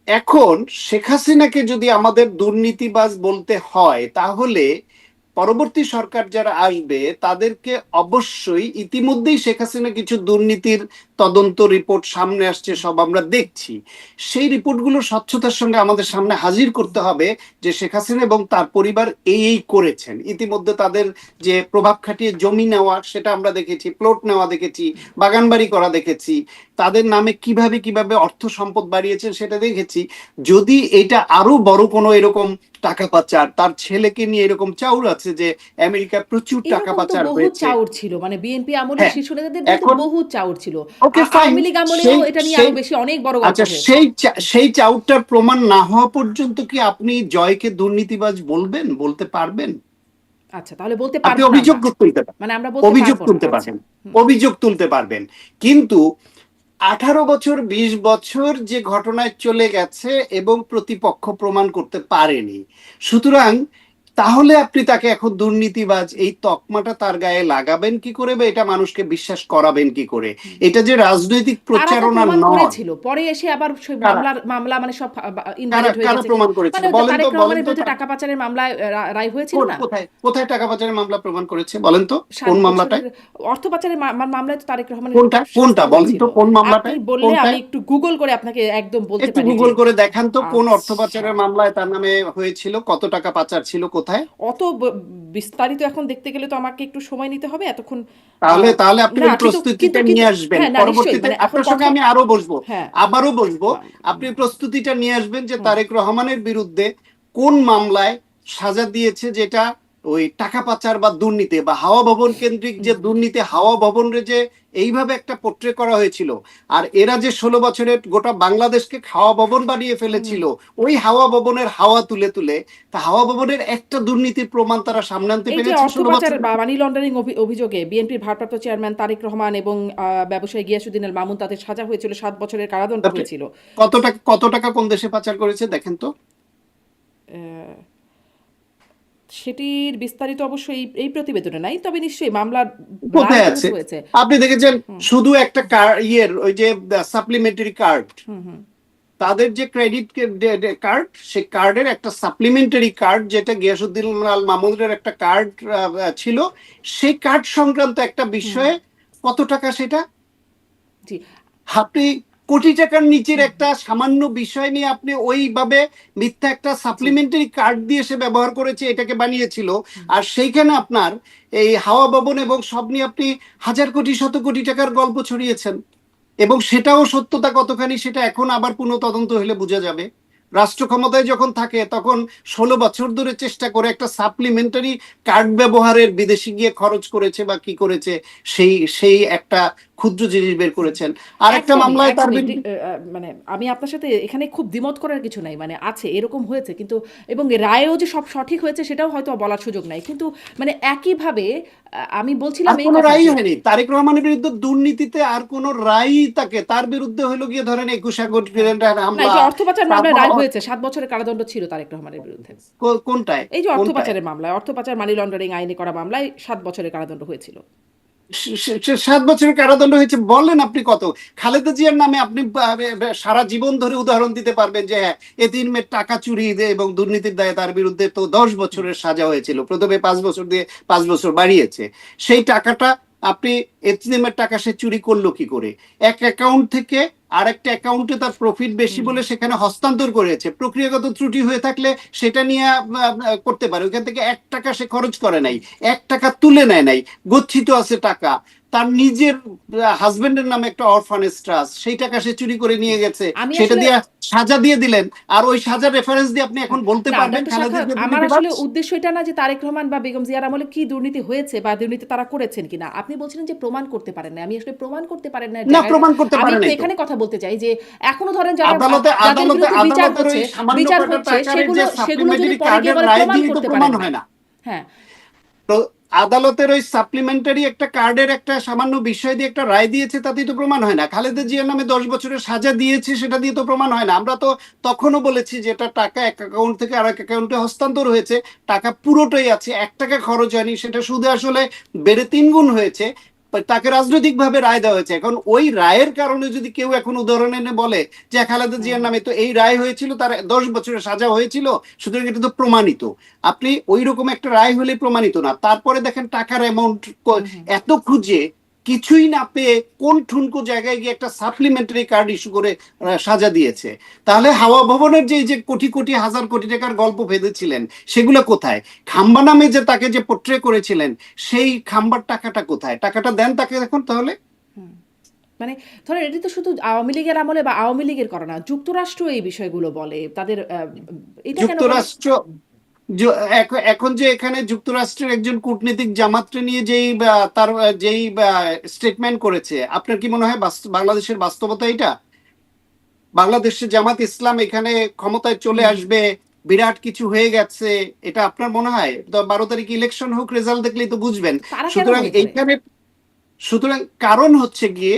এখন শেখ হাসিনাকে যদি আমাদের দুর্নীতিবাজ বলতে হয় তাহলে পরবর্তী সরকার যারা আসবে তাদেরকে অবশ্যই, ইতিমধ্যেই শেখ হাসিনা কিছু দুর্নীতির তদন্ত রিপোর্ট সামনে আসছে, সব আমরা দেখছি, সেই রিপোর্টগুলো স্বচ্ছতার সঙ্গে আমাদের সামনে হাজির করতে হবে যে শেখ হাসিনা এবং তার পরিবার এই করেছেন। ইতিমধ্যে তাদের যে প্রভাব খাটিয়ে জমি নেওয়া সেটা আমরা দেখেছি, প্লট নেওয়া দেখেছি, বাগানবাড়ি করা দেখেছি, তাদের নামে কিভাবে কিভাবে অর্থ সম্পদ বাড়িয়েছেন সেটা দেখেছি। যদি এটা আরো বড় কোনো এরকম টাকা পাচার, তার ছেলেকে নিয়ে এরকম চাউর আছে যে আমেরিকায় প্রচুর টাকা এরকম তো পাচার বহু হয়েছে। চাউর ছিল মানে বিএনপি আমলে হ্যাঁ, শীর্ষ নেতাদের বিরুদ্ধে এখন বহু চাউর ছিল। ওকে ফাইন, আওয়ামী লীগ আমলেও সেই এটা নিয়ে সেই আরো বেশি অনেক বড় গল্প আচ্ছা, হয়েছে। সেই চাউরটার প্রমাণ না হওয়া পর্যন্ত কি আপনি জয়কে দুর্নীতিবাজ বলবেন, বলতে পারবেন? আচ্ছা, তাহলে বলতে আপনি পারবো না অভিযোগ আমরা, তুলতে পারবেন, মানে আমরা বলতে অভিযোগ পারবো না। তুলতে আচ্ছা। পারবেন, হুম। অভিযোগ তুলতে পারবেন। কিন্তু 18 বছর 20 বছর যে ঘটনায় চলে গেছে এবং প্রতিপক্ষ প্রমাণ করতে পারেনি, সুতরাং তাহলে আপনি তাকে এখন দুর্নীতিবাজ এই তকমাটা তার গায়ে লাগাবেন কি করে, বা এটা মানুষকে বিশ্বাস করাবেন কি করে? হুম। এটা যে রাজনৈতিক তারা তো প্রচারণা প্রমাণ নয়। করেছিল, পরে এসে আবার সেই কারা মামলা মানে সব কারা ইনভ্যালিড হয়ে কারা গেছে। প্রমাণ করেছিল মানে ওই যে বলেন তো, তারেক বলেন রহমানের তো। বিরুদ্ধে টাকা পাচারের মামলায় রায় হয়েছিল না? কোথায় কোথায় টাকা পাচারের মামলা প্রমাণ করেছে বলেন তো, সাত কোন মামলাটায়? বছরের অর্থ পাচারের মামলায় তো তারেক রহমানের কোনটা কোনটা শাস্তি বলেন হয়েছিল। তো, কোন আপনি মামলাটায়? বললে আমি কোনটায়? একটু গুগল করে আপনাকে একদম বলতে একটু পারি যে। গুগল করে দেখান তো, কোন অর্থ আচ্ছা, পাচারের মামলায় তার নামে হয়েছিল, কত টাকা পাচার ছিল, কোথায়? অত বিস্তারিত এখন দেখতে গেলে তো আমাকে একটু সময় নিতে হবে এতক্ষণ। তাহলে আহ, তাহলে আপনি না, ওই কিন্তু কিন্তু প্রস্তুতিটা কিন্তু নিয়ে আসবেন হ্যাঁ, না, নিশ্চয়ই, পরবর্তীতে, মানে এখন আপনার সঙ্গে কথা। আমি আরো বসবো, হ্যাঁ। আবারও বসবো। হ্যাঁ, আপনি প্রস্তুতিটা নিয়ে আসবেন যে হুম। তারেক রহমানের বিরুদ্ধে কোন মামলায় সাজা দিয়েছে, যেটা ওই টাকা পাচার বা দুর্নীতি বা হাওয়া ভবন কেন্দ্রিক যে দুর্নীতি, হাওয়া ভবনরে যে এইভাবে একটা পোট্রে করা হয়েছিল, আর এরা যে 16 বছরে গোটা বাংলাদেশকে হাওয়া ভবন বানিয়ে হুম। ফেলেছিল, ওই হাওয়া ভবনের হাওয়া তুলে তুলে, তা হাওয়া ভবনের একটা দুর্নীতির প্রমাণ তারা সামনে আনতে এই যে পেরেছে অর্থ 16 বছর? পাচার বা মানি লন্ডারিং অভিযোগে বিএনপির ভারপ্রাপ্ত চেয়ারম্যান তারেক রহমান এবং ব্যবসায়ী গিয়াসউদ্দিন আল মামুন, তাদের সাজা হয়েছিল 7 বছরের কারাদণ্ড হয়েছিল। কত টাকা কোন দেশে পাচার করেছে দেখেন তো। আহ, সেটির বিস্তারিত অবশ্যই এই প্রতিবেদনে নাই, তবে নিশ্চয়ই মামলার রায় কোথায় আছে? যেহেতু হয়েছে। আপনি দেখেছেন শুধু একটা ইয়ের ওই যে সাপ্লিমেন্টারি কার্ড, হুম, হুম। তাদের যে ক্রেডিট কার্ড, সেই কার্ডের একটা সাপ্লিমেন্টারি কার্ড, যেটা গিয়াসউদ্দিন আল মামুনের একটা কার্ড ছিল, সেই কার্ড সংক্রান্ত একটা হুম। বিষয়ে কত টাকা সেটা? জি। আপনি কোটি টাকার নিচের একটা সামান্য বিষয় নিয়ে আপনি ওইভাবে মিথ্যা একটা জি। সাপ্লিমেন্টারি কার্ড দিয়ে সে ব্যবহার করেছে, এটাকে বানিয়েছিল। আর সেইখানে আপনার এই হাওয়া ভবন এবং সব নিয়ে আপনি হাজার কোটি শত কোটি টাকার গল্প ছড়িয়েছেন, এবং সেটাও সত্যতা কতখানি সেটা এখন আবার পুনঃ তদন্ত হলে বোঝা যাবে। রাষ্ট্র ক্ষমতায় যখন থাকে তখন 16 বছর ধরে চেষ্টা করে একটা সাপ্লিমেন্টারি কার্ড ব্যবহারের, বিদেশে গিয়ে খরচ করেছে বা কি করেছে, সেই সেই একটা ক্ষুদ্র জিনিস বের করেছেন। আর একটা একদমই, মামলায় তার একদমই। বিরুদ্ধে মানে আমি আপনার সাথে এখানে খুব দ্বিমত করার কিছু নাই। মানে আছে, এরকম হয়েছে, কিন্তু এবং রায়েও যে সব সঠিক হয়েছে সেটাও হয়তো বলার সুযোগ নাই। কিন্তু মানে একইভাবে আমি বলছিলাম আর এই কোনো কথা রায়ই যে। হয়নি তারেক রহমানের বিরুদ্ধে দুর্নীতিতে, আর কোনো রায়ই তাকে, তার বিরুদ্ধে হলো গিয়ে ধরেন 21 হ্যাঁ। না, এই হামলা। যে অর্থ পাচার মামলায় তারপর রায় হয়েছে, 7 বছরের কারাদণ্ড ছিল তারেক রহমানের বিরুদ্ধে। কোনটায়? এই যে অর্থ কোনটায়? পাচারের মামলায়, অর্থ পাচার মানি লন্ডারিং আইনে করা মামলায় 7 বছরের কারাদণ্ড হয়েছিল। 7 বছরের কারাদণ্ড হয়েছে বললেন আপনি কত? খালেদা জিয়ার নামে আপনি সারা জীবন ধরে উদাহরণ দিতে পারবেন যে হ্যাঁ, এতিমের টাকা চুরি এবং দুর্নীতির দায়ে তার বিরুদ্ধে তো 10 বছরের সাজা হয়েছিল, প্রথমে 5 বছর দিয়ে 5 বছর বাড়িয়েছে। সেই টাকাটা আপনি, এতিমের টাকা সে চুরি করলো কি করে? এক অ্যাকাউন্ট থেকে আরেকটা অ্যাকাউন্টে তার প্রফিট বেশি বলে সেখানে হস্তান্তর করেছে, প্রক্রিয়াগত ত্রুটি হয়ে থাকলে সেটা নিয়ে করতে পারে। ওইখান থেকে 1 টাকা সে খরচ করে নাই, 1 টাকা তুলে নেয় নাই, গচ্ছিত আছে টাকা। তার নিজের হাজবেন্ডের নামে একটা অরফানেজ ট্রাস্ট, সেই টাকা সে চুরি করে নিয়ে গেছে, আমি সেটা আসলে। দিয়ে সাজা দিয়ে দিলেন। আর ওই সাজার রেফারেন্স দিয়ে আপনি এখন বলতে না, পারবেন ডক্টর খালেদা সাখাওয়াত, জিয়া আমার দুর্নীতিবাজ? আসলে উদ্দেশ্য এটা না যে তারেক রহমান বা বেগম জিয়ার আমলে কি দুর্নীতি হয়েছে বা দুর্নীতি তারা করেছেন কিনা। আপনি বলছিলেন যে প্রমাণ করতে পারেন না, আমি আসলে প্রমাণ করতে পারেন না না, জায়গায়। প্রমাণ করতে আমি পারে একটু নাই তো। এখানে কথা বলতে চাই যে এখনো ধরেন যারা আদালতে যাদের আদালতে বিরুদ্ধে আদালতের ওই সামান্য বিচার কয়টা হচ্ছে টাকার সেগুলো যে সেগুলো যদি সাপ্লিমেন্টারি পরে গিয়ে কার্ডের বলে রায় প্রমাণ দিয়েই তো করতে প্রমাণ পারেন না। হয় না। হ্যাঁ। তো আদালতের ওই সাপ্লিমেন্টারি একটা কার্ডের একটা সামান্য বিষয় দিয়ে একটা রায় দিয়েছে, তাতেই তো প্রমাণ হয় না। খালেদা জিয়ার নামে 10 বছরের সাজা দিয়েছে, সেটা দিয়ে তো প্রমাণ হয় না। আমরা তো তখনও বলেছি যে এটা টাকা এক অ্যাকাউন্ট থেকে আরেক অ্যাকাউন্টে হস্তান্তর হয়েছে, টাকা পুরোটাই আছে, 1 টাকা খরচ হয়নি, সেটা সুদে আসলে বেড়ে 3 গুণ হয়েছে। তাকে রাজনৈতিক ভাবে রায় দেওয়া হয়েছে। এখন ওই রায়ের কারণে যদি কেউ এখন উদাহরণ এনে বলে যে খালেদা জিয়ার নামে তো এই রায় হয়েছিল, তার 10 বছরের সাজা হয়েছিল, সুতরাং এটা তো প্রমাণিত। আপনি ওই রকম একটা রায় হলে প্রমাণিত না। তারপরে দেখেন টাকার অ্যামাউন্ট এত খুঁজে কিছুই না পেয়ে কোন ঠুনকো জায়গায় গিয়ে একটা সাপ্লিমেন্টারি কার্ড ইস্যু করে সাজা দিয়েছে। তাহলে হাওয়া ভবনের যে কোটি কোটি হাজার কোটি টাকার গল্প ভেবেছিলেন, সেগুলো কোথায়? খাম্বা নামে যে তাকে যে পোট্রে করেছিলেন, সেই খাম্বার টাকাটা কোথায়? টাকাটা দেন তাকে এখন তাহলে। মানে ধরেন এটি তো শুধু আওয়ামী লীগের আমলে বা আওয়ামী লীগের করা না, যুক্তরাষ্ট্র এই বিষয়গুলো বলে তাদের এটা কেন বলে? যুক্তরাষ্ট্র এখন যে এখানে যুক্তরাষ্ট্রের একজন কূটনীতিক জামাতকে নিয়ে তার যেই স্টেটমেন্ট করেছে, আপনার কি মনে হয় বাংলাদেশের বাস্তবতা এটা? বাংলাদেশের জামাত ইসলাম এখানে ক্ষমতায় চলে আসবে, বিরাট কিছু হয়ে গেছে, এটা আপনার মনে হয়? 12 তারিখ ইলেকশন হোক, রেজাল্ট দেখলেই তো বুঝবেন। তারা কেন সুতরাং মনে করে? এইখানে সুতরাং কারণ হচ্ছে গিয়ে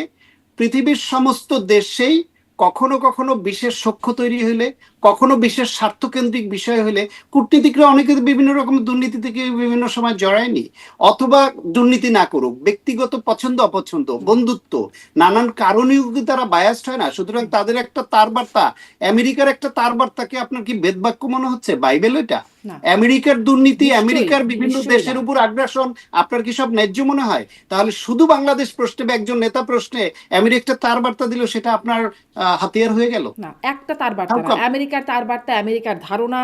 পৃথিবীর সমস্ত দেশেই কখনো কখনো বিশেষ সখ্য তৈরি হলে, কখনো বিশেষ স্বার্থকেন্দ্রিক বিষয় হলে কূটনীতিকরা অনেকে বিভিন্ন রকম দুর্নীতি থেকে বিভিন্ন সময় জড়ায়নি, অথবা দুর্নীতি না করুক, ব্যক্তিগত পছন্দ অপছন্দ, বন্ধুত্ব, নানান কারণেও কি তারা বায়াসড হয় না? সুতরাং তাদের একটা তার বার্তা, আমেরিকার একটা তার বার্তাকে আপনার কি বেদবাক্য মনে হচ্ছে? বাইবেল এটা? না, আমেরিকার দুর্নীতি, নিশ্চয়ই আমেরিকার বিভিন্ন নিশ্চয়ই না। দেশের উপর আগ্রাসন আপনার কি সব ন্যায্য মনে হয়? তাহলে শুধু বাংলাদেশ প্রশ্নে বা একজন নেতা প্রশ্নে আমেরিকা তার বার্তা দিল, সেটা আপনার হাতিয়ার হয়ে গেল? না, একটা তার বার্তা হাউ না, কাম? আমেরিকার তার বার্তা, আমেরিকার ধারণা,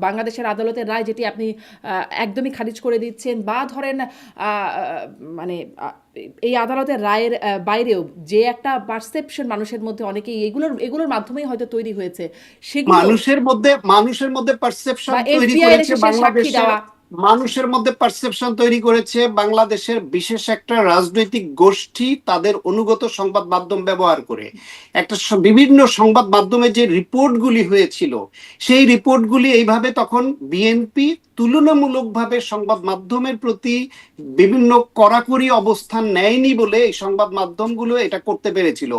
বাংলাদেশের আদালতের রায় যেটি আপনি একদমই খারিজ করে দিচ্ছেন, বা ধরেন মানে এই আদালতের রায়ের বাইরেও যে একটা পারসেপশন মানুষের মধ্যে, অনেকেই এগুলোর মাধ্যমেই হয়তো তৈরি হয়েছে, সেগুলো, মানুষের মধ্যে পারসেপশন বা তৈরি এফবিআই এর করেছে এসে সে সাক্ষী বাংলাদেশের, দেওয়া। মানুষের মধ্যে পারসেপশন তৈরি করেছে বাংলাদেশের বিশেষ একটা রাজনৈতিক গোষ্ঠী তাদের অনুগত সংবাদ মাধ্যম ব্যবহার করে। বিভিন্ন সংবাদ মাধ্যমে যে রিপোর্টগুলি হয়েছিল, সেই রিপোর্টগুলি এইভাবে তখন বিএনপি তুলনামূলকভাবে সংবাদ মাধ্যমের প্রতি বিভিন্ন কড়াকড়ি অবস্থান নেয়নি বলে এই সংবাদ মাধ্যমগুলো এটা করতে পেরেছিল।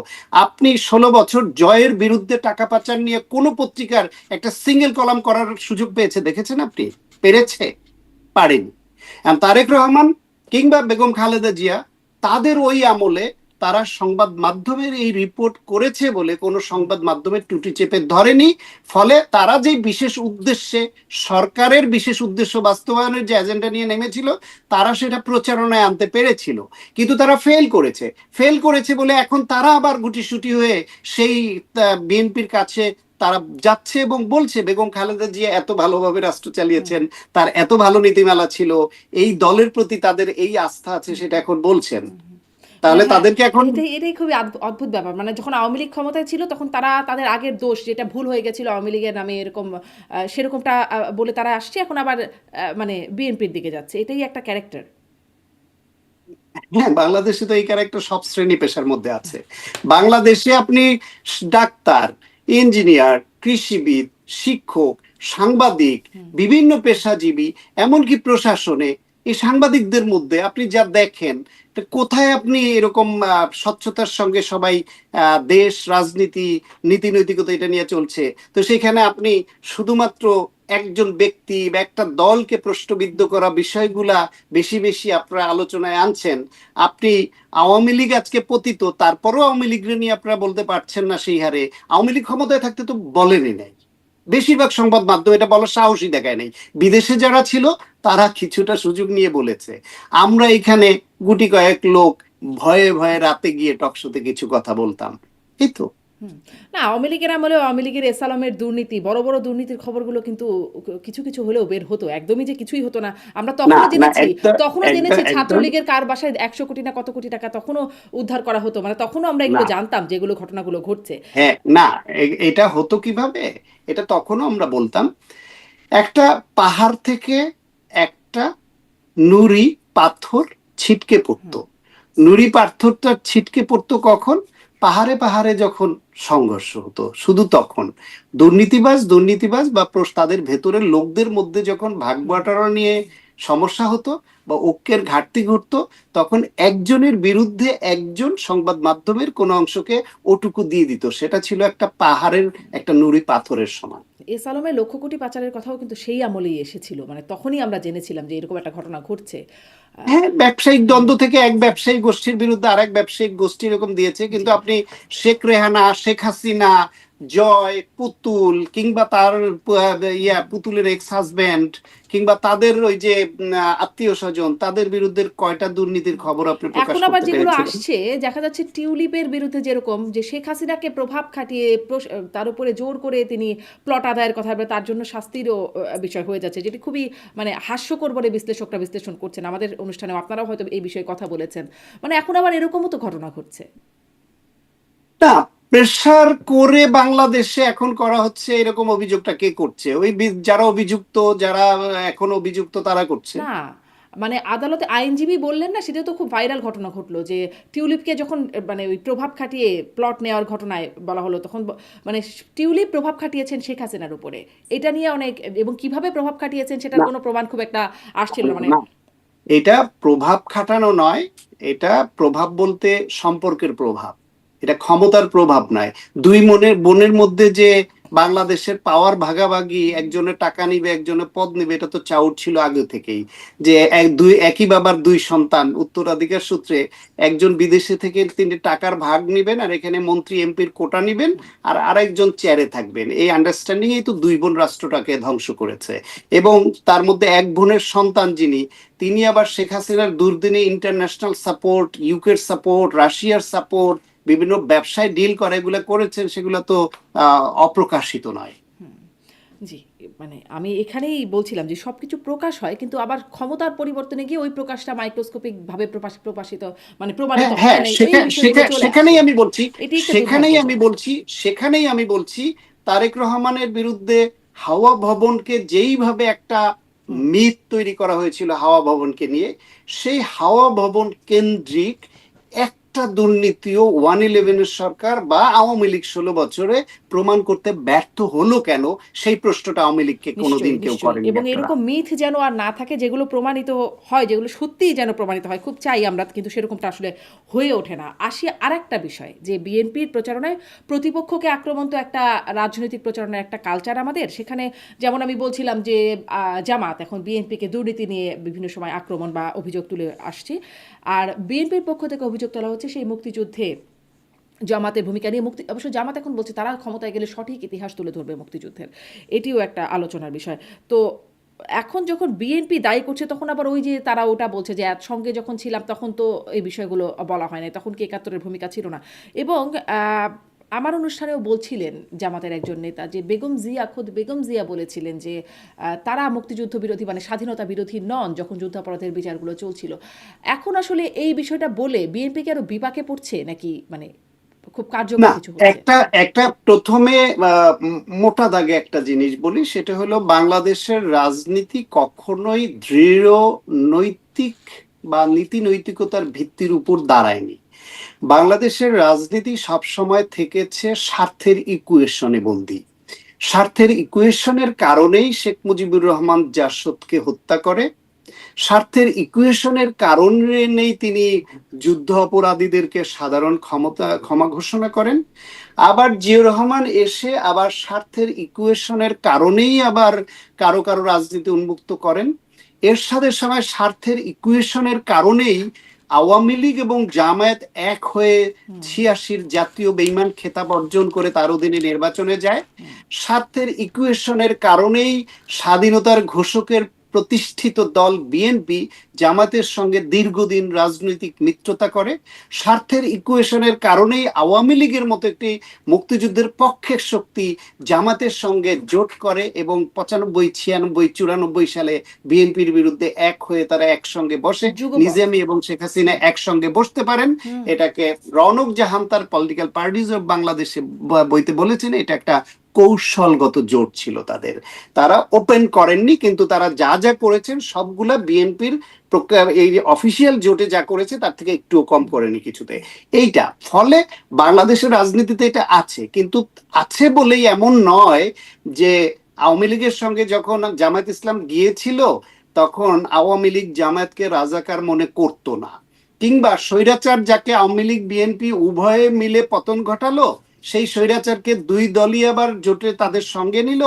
আপনি 16 বছর জয়ের বিরুদ্ধে টাকা পাচার নিয়ে কোন পত্রিকার একটা সিঙ্গেল কলাম করার সুযোগ পেয়েছে দেখেছেন আপনি? পেরেছে? পারেনি। তারেক রহমান কিংবা বেগম খালেদা জিয়া তাদের ওই আমলে তারা সংবাদ মাধ্যমের এই রিপোর্ট করেছে বলে কোনো সংবাদ মাধ্যমের ত্রুটি চেপে ধরেনি। ফলে তারা যে বিশেষ উদ্দেশ্যে, সরকারের বিশেষ উদ্দেশ্য বাস্তবায়নের যে এজেন্ডা নিয়ে নেমেছিল, তারা সেটা প্রচারণায় আনতে পেরেছিল। কিন্তু তারা ফেল করেছে বলে এখন তারা আবার গুটিসুটি হয়ে সেই বিএনপির কাছে তারা যাচ্ছে এবং বলছে বেগম খালেদা জিয়া এত ভালোভাবে রাষ্ট্র চালিয়েছেন, তার এত ভালো নীতিমালা ছিল, এই দলের প্রতি তাদের এই আস্থা আছে, সেটা এখন বলছেন। মানে তাহলে হ্যাঁ, তাদেরকে এখন এটাই খুবই অদ্ভুত ব্যাপার। মানে যখন আওয়ামী লীগ ক্ষমতায় ছিল তখন তারা তাদের আগের দোষ, যেটা ভুল হয়ে গেছিল আওয়ামী লীগের নামে এরকম সেরকমটা বলে তারা আসছে, এখন আবার মানে বিএনপির দিকে যাচ্ছে। এটাই একটা ক্যারেক্টার। হ্যাঁ, বাংলাদেশে তো এই ক্যারেক্টার সব শ্রেণী পেশার মধ্যে আছে। বাংলাদেশে আপনি ডাক্তার, ইঞ্জিনিয়ার, কৃষিবিদ, শিক্ষক, সাংবাদিক, বিভিন্ন পেশাজীবী, এমনকি প্রশাসনে এই সাংবাদিকদের মধ্যে আপনি যা দেখেন, কোথায় আপনি এরকম স্বচ্ছতার সঙ্গে সবাই দেশ, রাজনীতি, নীতি নৈতিকতা এটা নিয়ে চলছে? তো সেখানে আপনি শুধুমাত্র একজন ব্যক্তি বা একটা দলকে প্রশ্নবিদ্ধ করা বিষয়গুলা বেশি বেশি আপনারা আলোচনায় আনছেন। আপনি আওয়ামী লীগ আজকে পতিত, তারপরও আওয়ামী লীগ নিয়ে আপনারা বলতে পারছেন না সেই হারে। আওয়ামী লীগ ক্ষমতায় থাকতে তো বলেনই নাই, বেশিরভাগ সংবাদ মাধ্যম এটা বলার সাহসই দেখায় নাই। বিদেশে যারা ছিল তারা কিছুটা সুযোগ নিয়ে বলেছে। আমরা এখানে গুটি কয়েক লোক ভয়ে ভয়ে রাতে গিয়ে টকশোতে কিছু কথা বলতাম, এই তো। হুম। না, আওয়ামী লীগের আমলে আওয়ামী লীগের এসালামের দুর্নীতি, বড় বড় দুর্নীতির খবরগুলো কিন্তু কিছু কিছু হলেও বের হতো, একদমই যে কিছুই হতো না। আমরা না তখনও না, জেনেছি, একদম তখনও একদম জেনেছি একদম ছাত্রলীগের কার বাসায় 100 কোটি না কত কোটি টাকা তখনও উদ্ধার করা হতো। মানে তখনও আমরা এগুলো না। জানতাম যেগুলো ঘটনাগুলো ঘটছে। হ্যাঁ, না, এটা হতো কিভাবে? এটা তখনও আমরা বলতাম, একটা পাহাড় থেকে একটা নুড়ি পাথর ছিটকে পড়তো। নুড়ি পাথরটা ছিটকে পড়তো কখন? পাহাড়ে পাহাড়ে যখন সংঘর্ষ হতো, শুধু তখন। দুর্নীতিবাজ বা তাদের ভেতরের লোকদের মধ্যে যখন ভাগ বাটোয়ারা নিয়ে সমস্যা হতো বা ঐক্যের ঘাটতি ঘটতো, তখন একজনের বিরুদ্ধে একজন সংবাদ মাধ্যমের কোন অংশকে ওটুকু দিয়ে দিত, সেটা ছিল একটা পাহাড়ের একটা নুড়ি পাথরের সমান। এসালামের লক্ষ কোটি পাচারের কথাও কিন্তু সেই আমলেই এসেছিল। মানে তখনই আমরা জেনেছিলাম যে এরকম একটা ঘটনা ঘটছে। হ্যাঁ, ব্যবসায়িক দ্বন্দ্ব থেকে এক ব্যবসায়িক গোষ্ঠীর বিরুদ্ধে আরেক ব্যবসায়িক গোষ্ঠী এরকম দিয়েছে, কিন্তু জি। আপনি শেখ রেহানা, শেখ হাসিনা, জয়, পুতুল, কিংবা তার পুতুলের এক্স হাজবেন্ড, কিংবা তাদের ওই যে আত্মীয় স্বজন, তাদের বিরুদ্ধে কয়টা দুর্নীতির খবর আপনি প্রকাশ এখন আবার করতে যেগুলো পেরেছিলেন? আসছে দেখা যাচ্ছে টিউলিপের বিরুদ্ধে, যেরকম যে শেখ হাসিনাকে প্রভাব খাটিয়ে তার উপরে জোর করে তিনি প্লট আদায়ের কথা বলে তার জন্য শাস্তিরও বিষয় হয়ে যাচ্ছে, যেটি খুবই মানে হাস্যকর বলে বিশ্লেষকরা বিশ্লেষণ করছেন। আমাদের অনুষ্ঠানে আপনারাও হয়তো এই বিষয়ে কথা বলেছেন। মানে এখন আবার এরকমও তো ঘটনা ঘটছে। না, প্রেসার করে বাংলাদেশে এখন করা হচ্ছে এরকম অভিযোগটা কে করছে? ওই যারা অভিযুক্ত, যারা এখন অভিযুক্ত তারা করছে। না, মানে আদালতে আইনজীবী বললেন না, সেটা তো খুব ভাইরাল ঘটনা ঘটলো যে টিউলিপকে যখন মানে ওই প্রভাব খাটিয়ে প্লট নেওয়ার ঘটনায় বলা হলো, তখন মানে টিউলিপ প্রভাব খাটিয়েছেন শেখ হাসিনার উপরে, এটা নিয়ে অনেক, এবং কিভাবে প্রভাব খাটিয়েছেন সেটার না কোনো প্রমাণ খুব একটা আসছিল না। মানে না, এটা প্রভাব খাটানো নয়, এটা প্রভাব বলতে সম্পর্কের প্রভাব, এটা ক্ষমতার প্রভাব নয়। দুই মনের বোনের মধ্যে যে বাংলাদেশের পাওয়ার ভাগাভাগি, একজনের টাকা নিবে একজনের পদ নিবে, এটা তো চাউর ছিল আগে থেকেই, যে একই বাবার দুই সন্তান উত্তরাধিকার সূত্রে একজন বিদেশে থেকে তিনি টাকার ভাগ নিবেন, আর এখানে মন্ত্রী এমপির কোটা নিবেন, আর আরেকজন চেয়ারে থাকবেন। এই আন্ডারস্ট্যান্ডিং এই তো দুই বোন রাষ্ট্রটাকে ধ্বংস করেছে। এবং তার মধ্যে এক বোনের সন্তান যিনি, তিনি আবার শেখ হাসিনার দুর্দিনে ইন্টারন্যাশনাল সাপোর্ট, ইউকের সাপোর্ট, রাশিয়ার সাপোর্ট, বিভিন্ন ব্যবসায় ডিল করে এগুলো করেছেন, সেগুলো তো অপ্রকাশিত নয়। জি, মানে আমি এখানেই বলছিলাম যে সবকিছু প্রকাশ হয়, কিন্তু আবার ক্ষমতার পরিবর্তনে গিয়ে ওই প্রকাশটা মাইক্রোস্কোপিক ভাবে প্রকাশিত, মানে প্রমাণিত হ্যাঁ হয় হ্যাঁ, না, এই বিষয়গুলো চলে সেখানেই আসে। আমি বলছি, এটি একটা সেখানেই আমি দুর্ভাগ্যজনক। বলছি সেখানেই আমি বলছি তারেক রহমানের বিরুদ্ধে হাওয়া ভবনকে যেইভাবে একটা হুম। মিথ তৈরি করা হয়েছিল হাওয়া ভবনকে নিয়ে, সেই হাওয়া ভবন কেন্দ্রিক একটা দুর্নীতিও 111-এর সরকার বা আওয়ামী লীগ 16 বছরে প্রমাণ করতে ব্যর্থ হলো কেন, সেই প্রশ্নটা আওয়ামী লীগকে কোনোদিন নিশ্চয়ই, কেউ নিশ্চয়ই। করেনি এবং আপনারা। এরকম মিথ যেন আর না থাকে, যেগুলো প্রমাণিত হয়, যেগুলো সত্যিই যেন প্রমাণিত হয়, খুব চাই আমরা, কিন্তু সেরকমটা আসলে হয়ে ওঠে না। আসি আরেকটা বিষয়, যে বিএনপির প্রচারণায় প্রতিপক্ষকে আক্রমণ তো একটা রাজনৈতিক প্রচারণার একটা কালচার আমাদের। সেখানে যেমন আমি বলছিলাম যে জামাত এখন বিএনপিকে দুর্নীতি নিয়ে বিভিন্ন সময় আক্রমণ বা অভিযোগ তুলে আসছে। আর বিএনপির পক্ষ থেকে অভিযোগ তোলা হচ্ছে সেই মুক্তিযুদ্ধে জামাতের ভূমিকা নিয়ে। অবশ্য জামাত এখন বলছে তারা ক্ষমতায় গেলে সঠিক ইতিহাস তুলে ধরবে মুক্তিযুদ্ধের, এটিও একটা আলোচনার বিষয়। তো এখন যখন বিএনপি দায়ী করছে, তখন আবার ওই যে তারা ওটা বলছে যে সঙ্গে যখন ছিলাম তখন তো এই বিষয়গুলো বলা হয় না, তখন কি 71-এর ভূমিকা ছিল না। এবং আমার অনুষ্ঠানেও বলছিলেন জামাতের একজন নেতা যে বেগম জিয়া বলেছিলেন যে তারা মুক্তিযুদ্ধ বিরোধী, মানে স্বাধীনতা বিরোধী নন যখন যুদ্ধাপরাধের বিচারগুলো চলছিল। এখন আসলে এই বিষয়টা বলে বিএনপি কি আরো বিপাকে পড়ছে, নাকি মানে খুব কার্যকর না, কিছু হচ্ছে? একটা একটা প্রথমে মোটা দাগে একটা জিনিস বলি, সেটা হলো বাংলাদেশের রাজনীতি কখনোই দৃঢ় নৈতিক বা নীতি নৈতিকতার ভিত্তির উপর দাঁড়ায়নি। বাংলাদেশের রাজনীতি সবসময় থেকেছে স্বার্থের ইকুয়েশনে বন্দী। স্বার্থের ইকুয়েশনের কারণেই শেখ মুজিবুর রহমান জাসদকে হত্যা করে, স্বার্থের ইকুয়েশনের কারণেই তিনি যুদ্ধ অপরাধীদেরকে সাধারণ ক্ষমা ঘোষণা করেন। আবার জিয়াউর রহমান এসে আবার স্বার্থের ইকুয়েশনের কারণেই আবার কারো কারো রাজনীতি উন্মুক্ত করেন। এরশাদের সময় স্বার্থের ইকুয়েশনের কারণেই আওয়ামী লীগ এবং জামায়াত এক হয়ে 86-র জাতীয় বেইমান খেতাব অর্জন করে তার অধীনে নির্বাচনে যায়। স্বার্থের ইকুয়েশনের কারণেই স্বাধীনতার ঘোষকের প্রতিষ্ঠিত দল বিএনপি জামাতের সঙ্গে দীর্ঘদিন রাজনৈতিক মিত্রতা করে। স্বার্থের ইকুয়েশনের কারণেই আওয়ামী লীগের মতো একটি মুক্তিযুদ্ধের পক্ষের শক্তি জামাতের সঙ্গে জোট করে এবং 95, 96, 94 সালে বিএনপির বিরুদ্ধে এক হয়ে তারা একসঙ্গে বসে। যুগপৎ। নিজামী এবং শেখ হাসিনা একসঙ্গে বসতে পারেন। এটাকে রওনক জাহান তার পলিটিক্যাল পার্টিজ অফ বাংলাদেশে বইতে বলেছেন, এটা একটা কৌশলগত জোট ছিল তাদের। তারা ওপেন করেননি, কিন্তু তারা যা যা করেছেন সবগুলা বিএনপির এই অফিসিয়াল জোটে যা করেছে তার থেকে একটুও কম করেনি কিছুতে। এইটা ফলে বাংলাদেশের রাজনীতিতে এটা আছে, কিন্তু আছে বলেই এমন নয় যে আওয়ামী লীগের সঙ্গে যখন জামায়াত ইসলাম গিয়েছিল তখন আওয়ামী লীগ জামায়াতকে রাজাকার মনে করতো না, কিংবা স্বৈরাচার যাকে আওয়ামী লীগ বিএনপি উভয়ে মিলে পতন ঘটালো, সেই স্বৈরাচারকে দুই দলই আবার জোটে তাদের সঙ্গে নিল,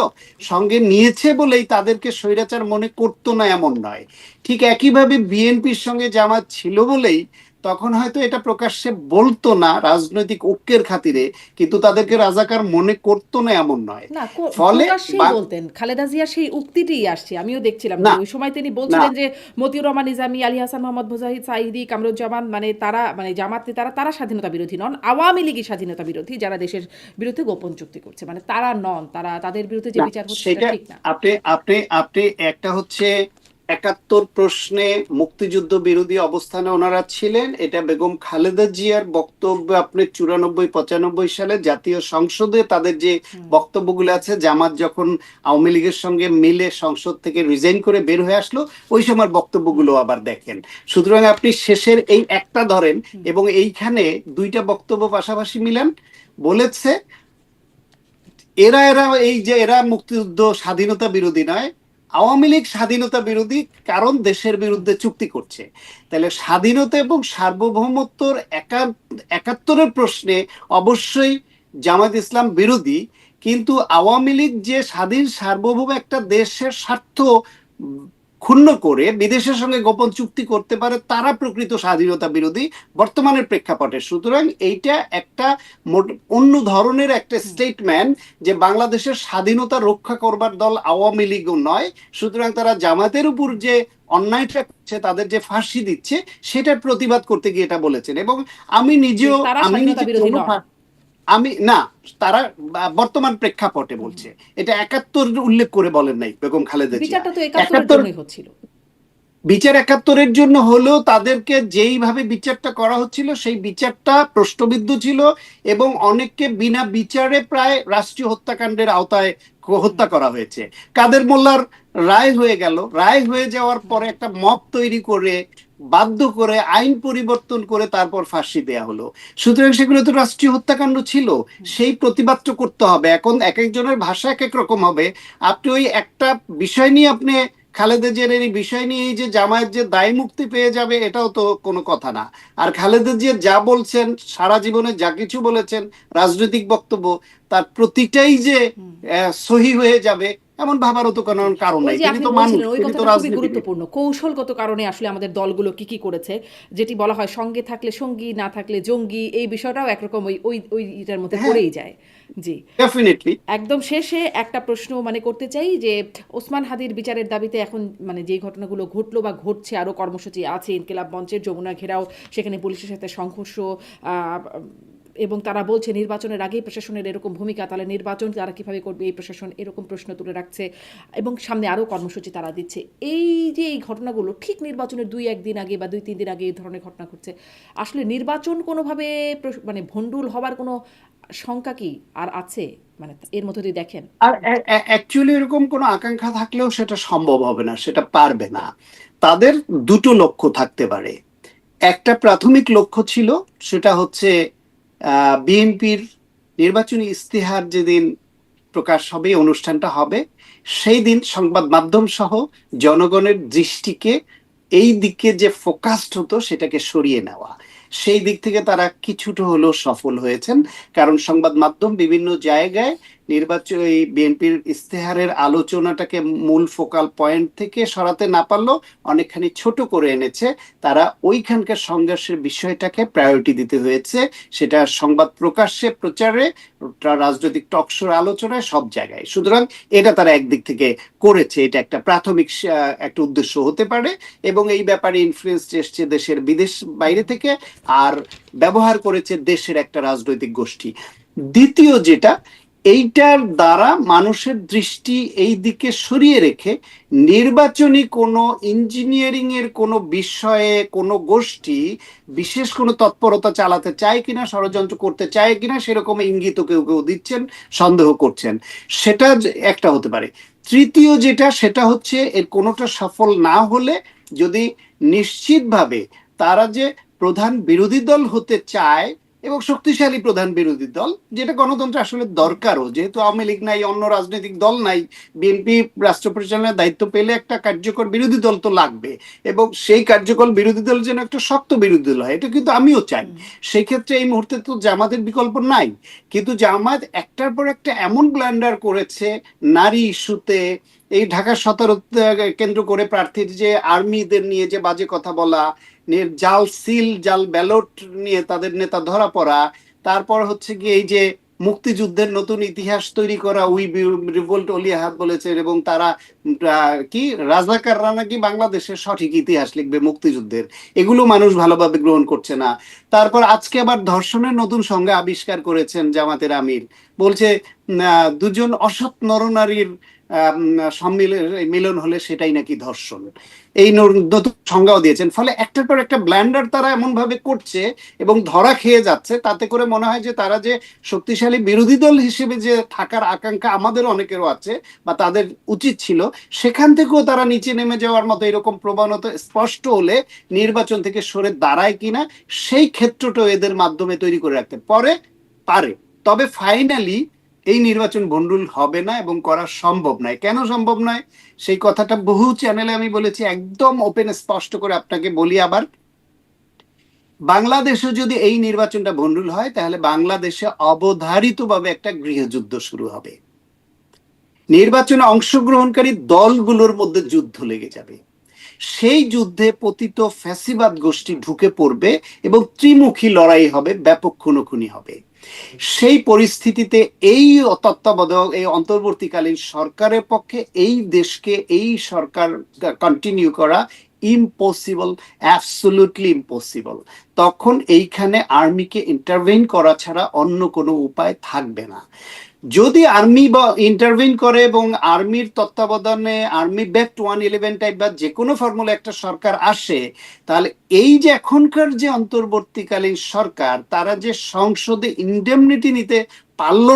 সঙ্গে নিয়েছে বলেই তাদেরকে স্বৈরাচার মনে করতো না এমন নয়। ঠিক একইভাবে বিএনপির সঙ্গে জামাত ছিল বলেই তখন হয়তো এটা প্রকাশ্যে বলতো না রাজনৈতিক ঐক্যের খাতিরে, কিন্তু তাদেরকে রাজাকার মনে করতো না এমন নয়। না, ফলে প্রকাশ্যেই বলতেন। খালেদা জিয়া সেই উক্তিটিই আসছে, আমিও দেখছিলাম যে না ওই সময় তিনি না বলছিলেন যে মতিউর রহমান নিজামী, আলী হাসান মোহাম্মদ মুজাহিদ, সাইদি, কামরুজ্জামান, মানে তারা, মানে জামাত নেতারা, তারা স্বাধীনতা বিরোধী নন, আওয়ামী লীগই স্বাধীনতা বিরোধী, যারা দেশের বিরুদ্ধে গোপন চুক্তি করছে, মানে তারা নন, তারা, তাদের বিরুদ্ধে যে না বিচার হচ্ছে সেটা সেটা ঠিক না। আপনি আপনি আপনি একটা হচ্ছে একাত্তর প্রশ্নে মুক্তিযুদ্ধ বিরোধী অবস্থানে ওনারা ছিলেন, এটা বেগম খালেদা জিয়ার বক্তব্য। আপনি 94-95 সালে জাতীয় সংসদে তাদের যে বক্তব্যগুলো আছে, জামাত যখন আওয়ামী লীগের সঙ্গে মিলে সংসদ থেকে রিজাইন করে বের হয়ে আসলো, ওই সময় বক্তব্যগুলো আবার দেখেন। সুতরাং আপনি শেষের এই একটা ধরেন এবং এইখানে দুইটা বক্তব্য পাশাপাশি মিলান। বলেছে এরা এরা এই যে এরা মুক্তিযুদ্ধ স্বাধীনতা বিরোধী নয়, আওয়ামী লীগ স্বাধীনতা বিরোধী, কারণ দেশের বিরুদ্ধে চুক্তি করছে। তাহলে স্বাধীনতা এবং সার্বভৌমত্বর একাত্তরের প্রশ্নে অবশ্যই জামায়াত ইসলাম বিরোধী, কিন্তু আওয়ামী লীগ যে স্বাধীন সার্বভৌম একটা দেশের স্বার্থ ক্ষুণ্ণ করে বিদেশের সঙ্গে গোপন চুক্তি করতে পারে, তারা প্রকৃত স্বাধীনতা বিরোধী বর্তমানের প্রেক্ষাপটে। সুতরাং এইটা একটা অন্য ধরনের একটা স্টেটমেন্ট যে বাংলাদেশের স্বাধীনতা রক্ষা করবার দল আওয়ামী লীগও নয়। সুতরাং তারা জামাতের উপর যে অন্যায়টা করছে, তাদের যে ফাঁসি দিচ্ছে, সেটার প্রতিবাদ করতে গিয়ে এটা বলেছেন। এবং আমি নিজেও তারা আমি স্বাধীনতা নিজে বিরোধী নয়। আমি না, তারা বর্তমান প্রেক্ষাপটে বলছে, এটা 71 উল্লেখ করে বলেন নাই বেগম খালেদা জিয়া। বিচারটা তো 71-এর 71 জন্যই হচ্ছিল। বিচার 71-এর জন্য হলেও তাদেরকে যেইভাবে বিচারটা করা হচ্ছিল, সেই বিচারটা প্রশ্নবিদ্ধ ছিল এবং অনেককে বিনা বিচারে প্রায় রাষ্ট্রীয় হত্যাকাণ্ডের আওতায় হত্যা করা হয়েছে। কাদের মোল্লার রায় হয়ে গেল, রায় হয়ে যাওয়ার পরে একটা মব তৈরি করে বাধ্য করে আইন পরিবর্তন করে তারপর ফাঁসি দেয়া হলো। সুতরাং সেগুলো তো রাষ্ট্রীয় হত্যাকাণ্ড ছিল, সেই প্রতিবাদটা করতে হবে। এখন এক একজনের ভাষা এক এক রকম হবে। আপনি ওই একটা বিষয় নিয়ে আপনি খালেদা জিয়ার এই বিষয় নিয়ে এই যে জামায়াত যে দায় মুক্তি পেয়ে যাবে, এটাও তো কোনো কথা না। আর খালেদা জিয়া যা বলছেন, সারা জীবনে যা কিছু বলেছেন রাজনৈতিক বক্তব্য, তার প্রতিটাই যে সহি হয়ে যাবে এমন ভাবারও তো কোনো কারণ ওই নাই। যে তিনি আপনি তো মানুষ, বলছিলেন, ওই তিনি তো কথাটা খুবই রাজনীতিবিদ। গুরুত্বপূর্ণ। কৌশলগত কারণে আসলে আমাদের দলগুলো কি কি করেছে, যেটি বলা হয় সঙ্গে থাকলে সঙ্গী, না থাকলে জঙ্গি, এই বিষয়টাও একরকম ওই ওই ওইটার মধ্যে হ্যাঁ, পড়েই যায়। জি, ডেফিনেটলি। একদম শেষে একটা প্রশ্ন করতে চাই যে ওসমান হাদির বিচারের দাবিতে এখন যে ঘটনাগুলো ঘটলো বা ঘটছে, আরও কর্মসূচি আছে, ইনকিলাব মঞ্চের, যমুনা ঘেরাও, সেখানে পুলিশের সাথে সংঘর্ষ, এবং তারা বলছে নির্বাচনের আগেই প্রশাসনের এরকম ভূমিকা, তাহলে নির্বাচন তারা কীভাবে করবে, এই প্রশাসন এরকম প্রশ্ন তুলে রাখছে এবং সামনে আরও কর্মসূচি তারা দিচ্ছে। এই যে এই ঘটনাগুলো ঠিক নির্বাচনের 2-1 দিন আগে বা 2-3 দিন আগে এই ধরনের ঘটনা ঘটছে, আসলে নির্বাচন কোনোভাবে ভণ্ডুল হবার কোনো শঙ্কা কি আর আছে এর মধ্যে দিয়ে দেখেন? আর অ্যাকচুয়ালি এরকম কোনো আকাঙ্ক্ষা থাকলেও সেটা সম্ভব হবে না, সেটা পারবে না। তাদের দুটো লক্ষ্য থাকতে পারে। একটা প্রাথমিক লক্ষ্য ছিল, সেটা হচ্ছে বিএনপির নির্বাচনী ইস্তেহার যেদিন প্রকাশ হবে, অনুষ্ঠানটা হবে, সেই দিন সংবাদ মাধ্যম সহ জনগণের দৃষ্টিকে এই দিকে যে ফোকাসড হতো, সেটাকে সরিয়ে নেওয়া। সেই দিক থেকে তারা কিছুটা হলেও সফল হয়েছেন, কারণ সংবাদ মাধ্যম বিভিন্ন জায়গায় নির্বাচন এই বিএনপির ইস্তেহারের আলোচনাটাকে মূল ফোকাল পয়েন্ট থেকে সরাতে না পারলেও অনেকখানি ছোট করে এনেছে। তারা ওইখানকার সংঘর্ষের বিষয়টাকে প্রায়োরিটি দিতে হয়েছে, সেটা সংবাদ প্রকাশ্যে, প্রচারে, রাজনৈতিক টকশোর আলোচনায়, সব জায়গায়। সুতরাং এটা তারা একদিক থেকে করেছে, এটা একটা প্রাথমিক একটা উদ্দেশ্য হতে পারে। এবং এই ব্যাপারে ইনফ্লুয়েন্স এসছে দেশের বিদেশ বাইরে থেকে, আর ব্যবহার করেছে দেশের একটা রাজনৈতিক গোষ্ঠী। দ্বিতীয় যেটা, এইটার দ্বারা মানুষের দৃষ্টি এই দিকে সরিয়ে রেখে নির্বাচনী কোনো ইঞ্জিনিয়ারিং এর কোনো বিষয়ে কোনো গোষ্ঠী বিশেষ কোনো তৎপরতা চালাতে চায় কিনা, ষড়যন্ত্র করতে চায় কিনা, সেরকম ইঙ্গিত কেউ কেউ দিচ্ছেন, সন্দেহ করছেন। সেটা একটা হতে পারে। তৃতীয় যেটা, সেটা হচ্ছে এর কোনোটা সফল না হলে যদি নিশ্চিতভাবে তারা যে প্রধান বিরোধী দল হতে চায় এবং শক্তিশালী প্রধান বিরোধী দল, যেটা গণতন্ত্রে আসলে দরকারও, যেহেতু আওয়ামী লীগ নাই, অন্য রাজনৈতিক দল নাই, বিএনপি রাষ্ট্র পরিচালনার দায়িত্ব পেলে একটা কার্যকর বিরোধী দল তো লাগবে, এবং সেই কার্যকর বিরোধী দল যেন একটা শক্ত বিরোধী দল হয়, এটা কিন্তু আমিও চাই। সেই ক্ষেত্রে এই মুহূর্তে তো জামাতের বিকল্প নাই, কিন্তু জামাত একটার পর একটা এমন ব্লান্ডার করেছে নারী ইস্যুতে, এই ঢাকা 17 কেন্দ্র করে প্রার্থীর যে আর্মিদের নিয়ে যে বাজে কথা বলা, জাল সিল, জাল ব্যালট নিয়ে তাদের নেতা ধরা পড়া, তারপর হচ্ছে কি এই যে মুক্তিযুদ্ধের নতুন ইতিহাস তৈরি করা, উই রিভোল্ট অলিয়াহাত বলেছেন, এবং তারা কি রাজাকাররা নাকি বাংলাদেশের সঠিক ইতিহাস লিখবে মুক্তিযুদ্ধের, এগুলো মানুষ ভালোভাবে গ্রহণ করছে না। তারপর আজকে আবার ধর্ষণের নতুন সংজ্ঞা আবিষ্কার করেছেন জামাতের আমির, বলছে দুজন অসৎ নরনারীর মিলন হলে সেটাই নাকি ধর্ষণ, এই নতুন সংজ্ঞাও দিয়েছেন। ফলে একটার পর একটা ব্ল্যান্ডার তারা এমন ভাবে করছে এবং ধরা খেয়ে যাচ্ছে, তাতে করে মনে হয় যে তারা যে শক্তিশালী বিরোধী দল হিসেবে যে থাকার আকাঙ্ক্ষা আমাদের অনেকেরও আছে বা তাদের উচিত ছিল, সেখান থেকেও তারা নিচে নেমে যাওয়ার মতো এরকম প্রবণতা স্পষ্ট হলে নির্বাচন থেকে সরে দাঁড়ায় কিনা সেই ক্ষেত্রটাও এদের মাধ্যমে তৈরি করে রাখতে পারে। তবে ফাইনালি এই নির্বাচন ভণ্ডুল হবে না এবং করা সম্ভব নয়। কেন সম্ভব নয় সেই কথাটা বহু চ্যানেলে আমি বলেছি, একদম ওপেন স্পষ্ট করে আপনাকে বলি আবার। বাংলাদেশে যদি এই নির্বাচনটা ভণ্ডুল হয় তাহলে বাংলাদেশে অবধারিতভাবে একটা গৃহযুদ্ধ শুরু হবে। নির্বাচনে অংশগ্রহণকারী দলগুলোর মধ্যে যুদ্ধ লেগে যাবে, সেই যুদ্ধে পতিত ফ্যাসিবাদ গোষ্ঠী ঢুকে পড়বে এবং ত্রিমুখী লড়াই হবে, ব্যাপক খুনোখুনি হবে। সেই পরিস্থিতিতে এই তত্ত্বাবধায়ক এই অন্তর্বর্তীকালীন সরকারের পক্ষে এই দেশকে এই সরকার কন্টিনিউ করা ইম্পসিবল, অ্যাবসলিউটলি ইম্পসিবল। তখন এইখানে আর্মিকে ইন্টারভেইন করা ছাড়া অন্য কোনো উপায় থাকবে না। যদি আর্মি বা ইন্টারভিন করে এবং আর্মির তত্ত্বাবধানে আর্মি ব্যাকড 111 টাইপ বা যে কোনো ফর্মুলা একটা সরকার আসে, তাহলে এই যে এখনকার যে অন্তর্বর্তীকালীন সরকার, তারা যে সংসদে ইন্ডেমনিটি নিতে পারল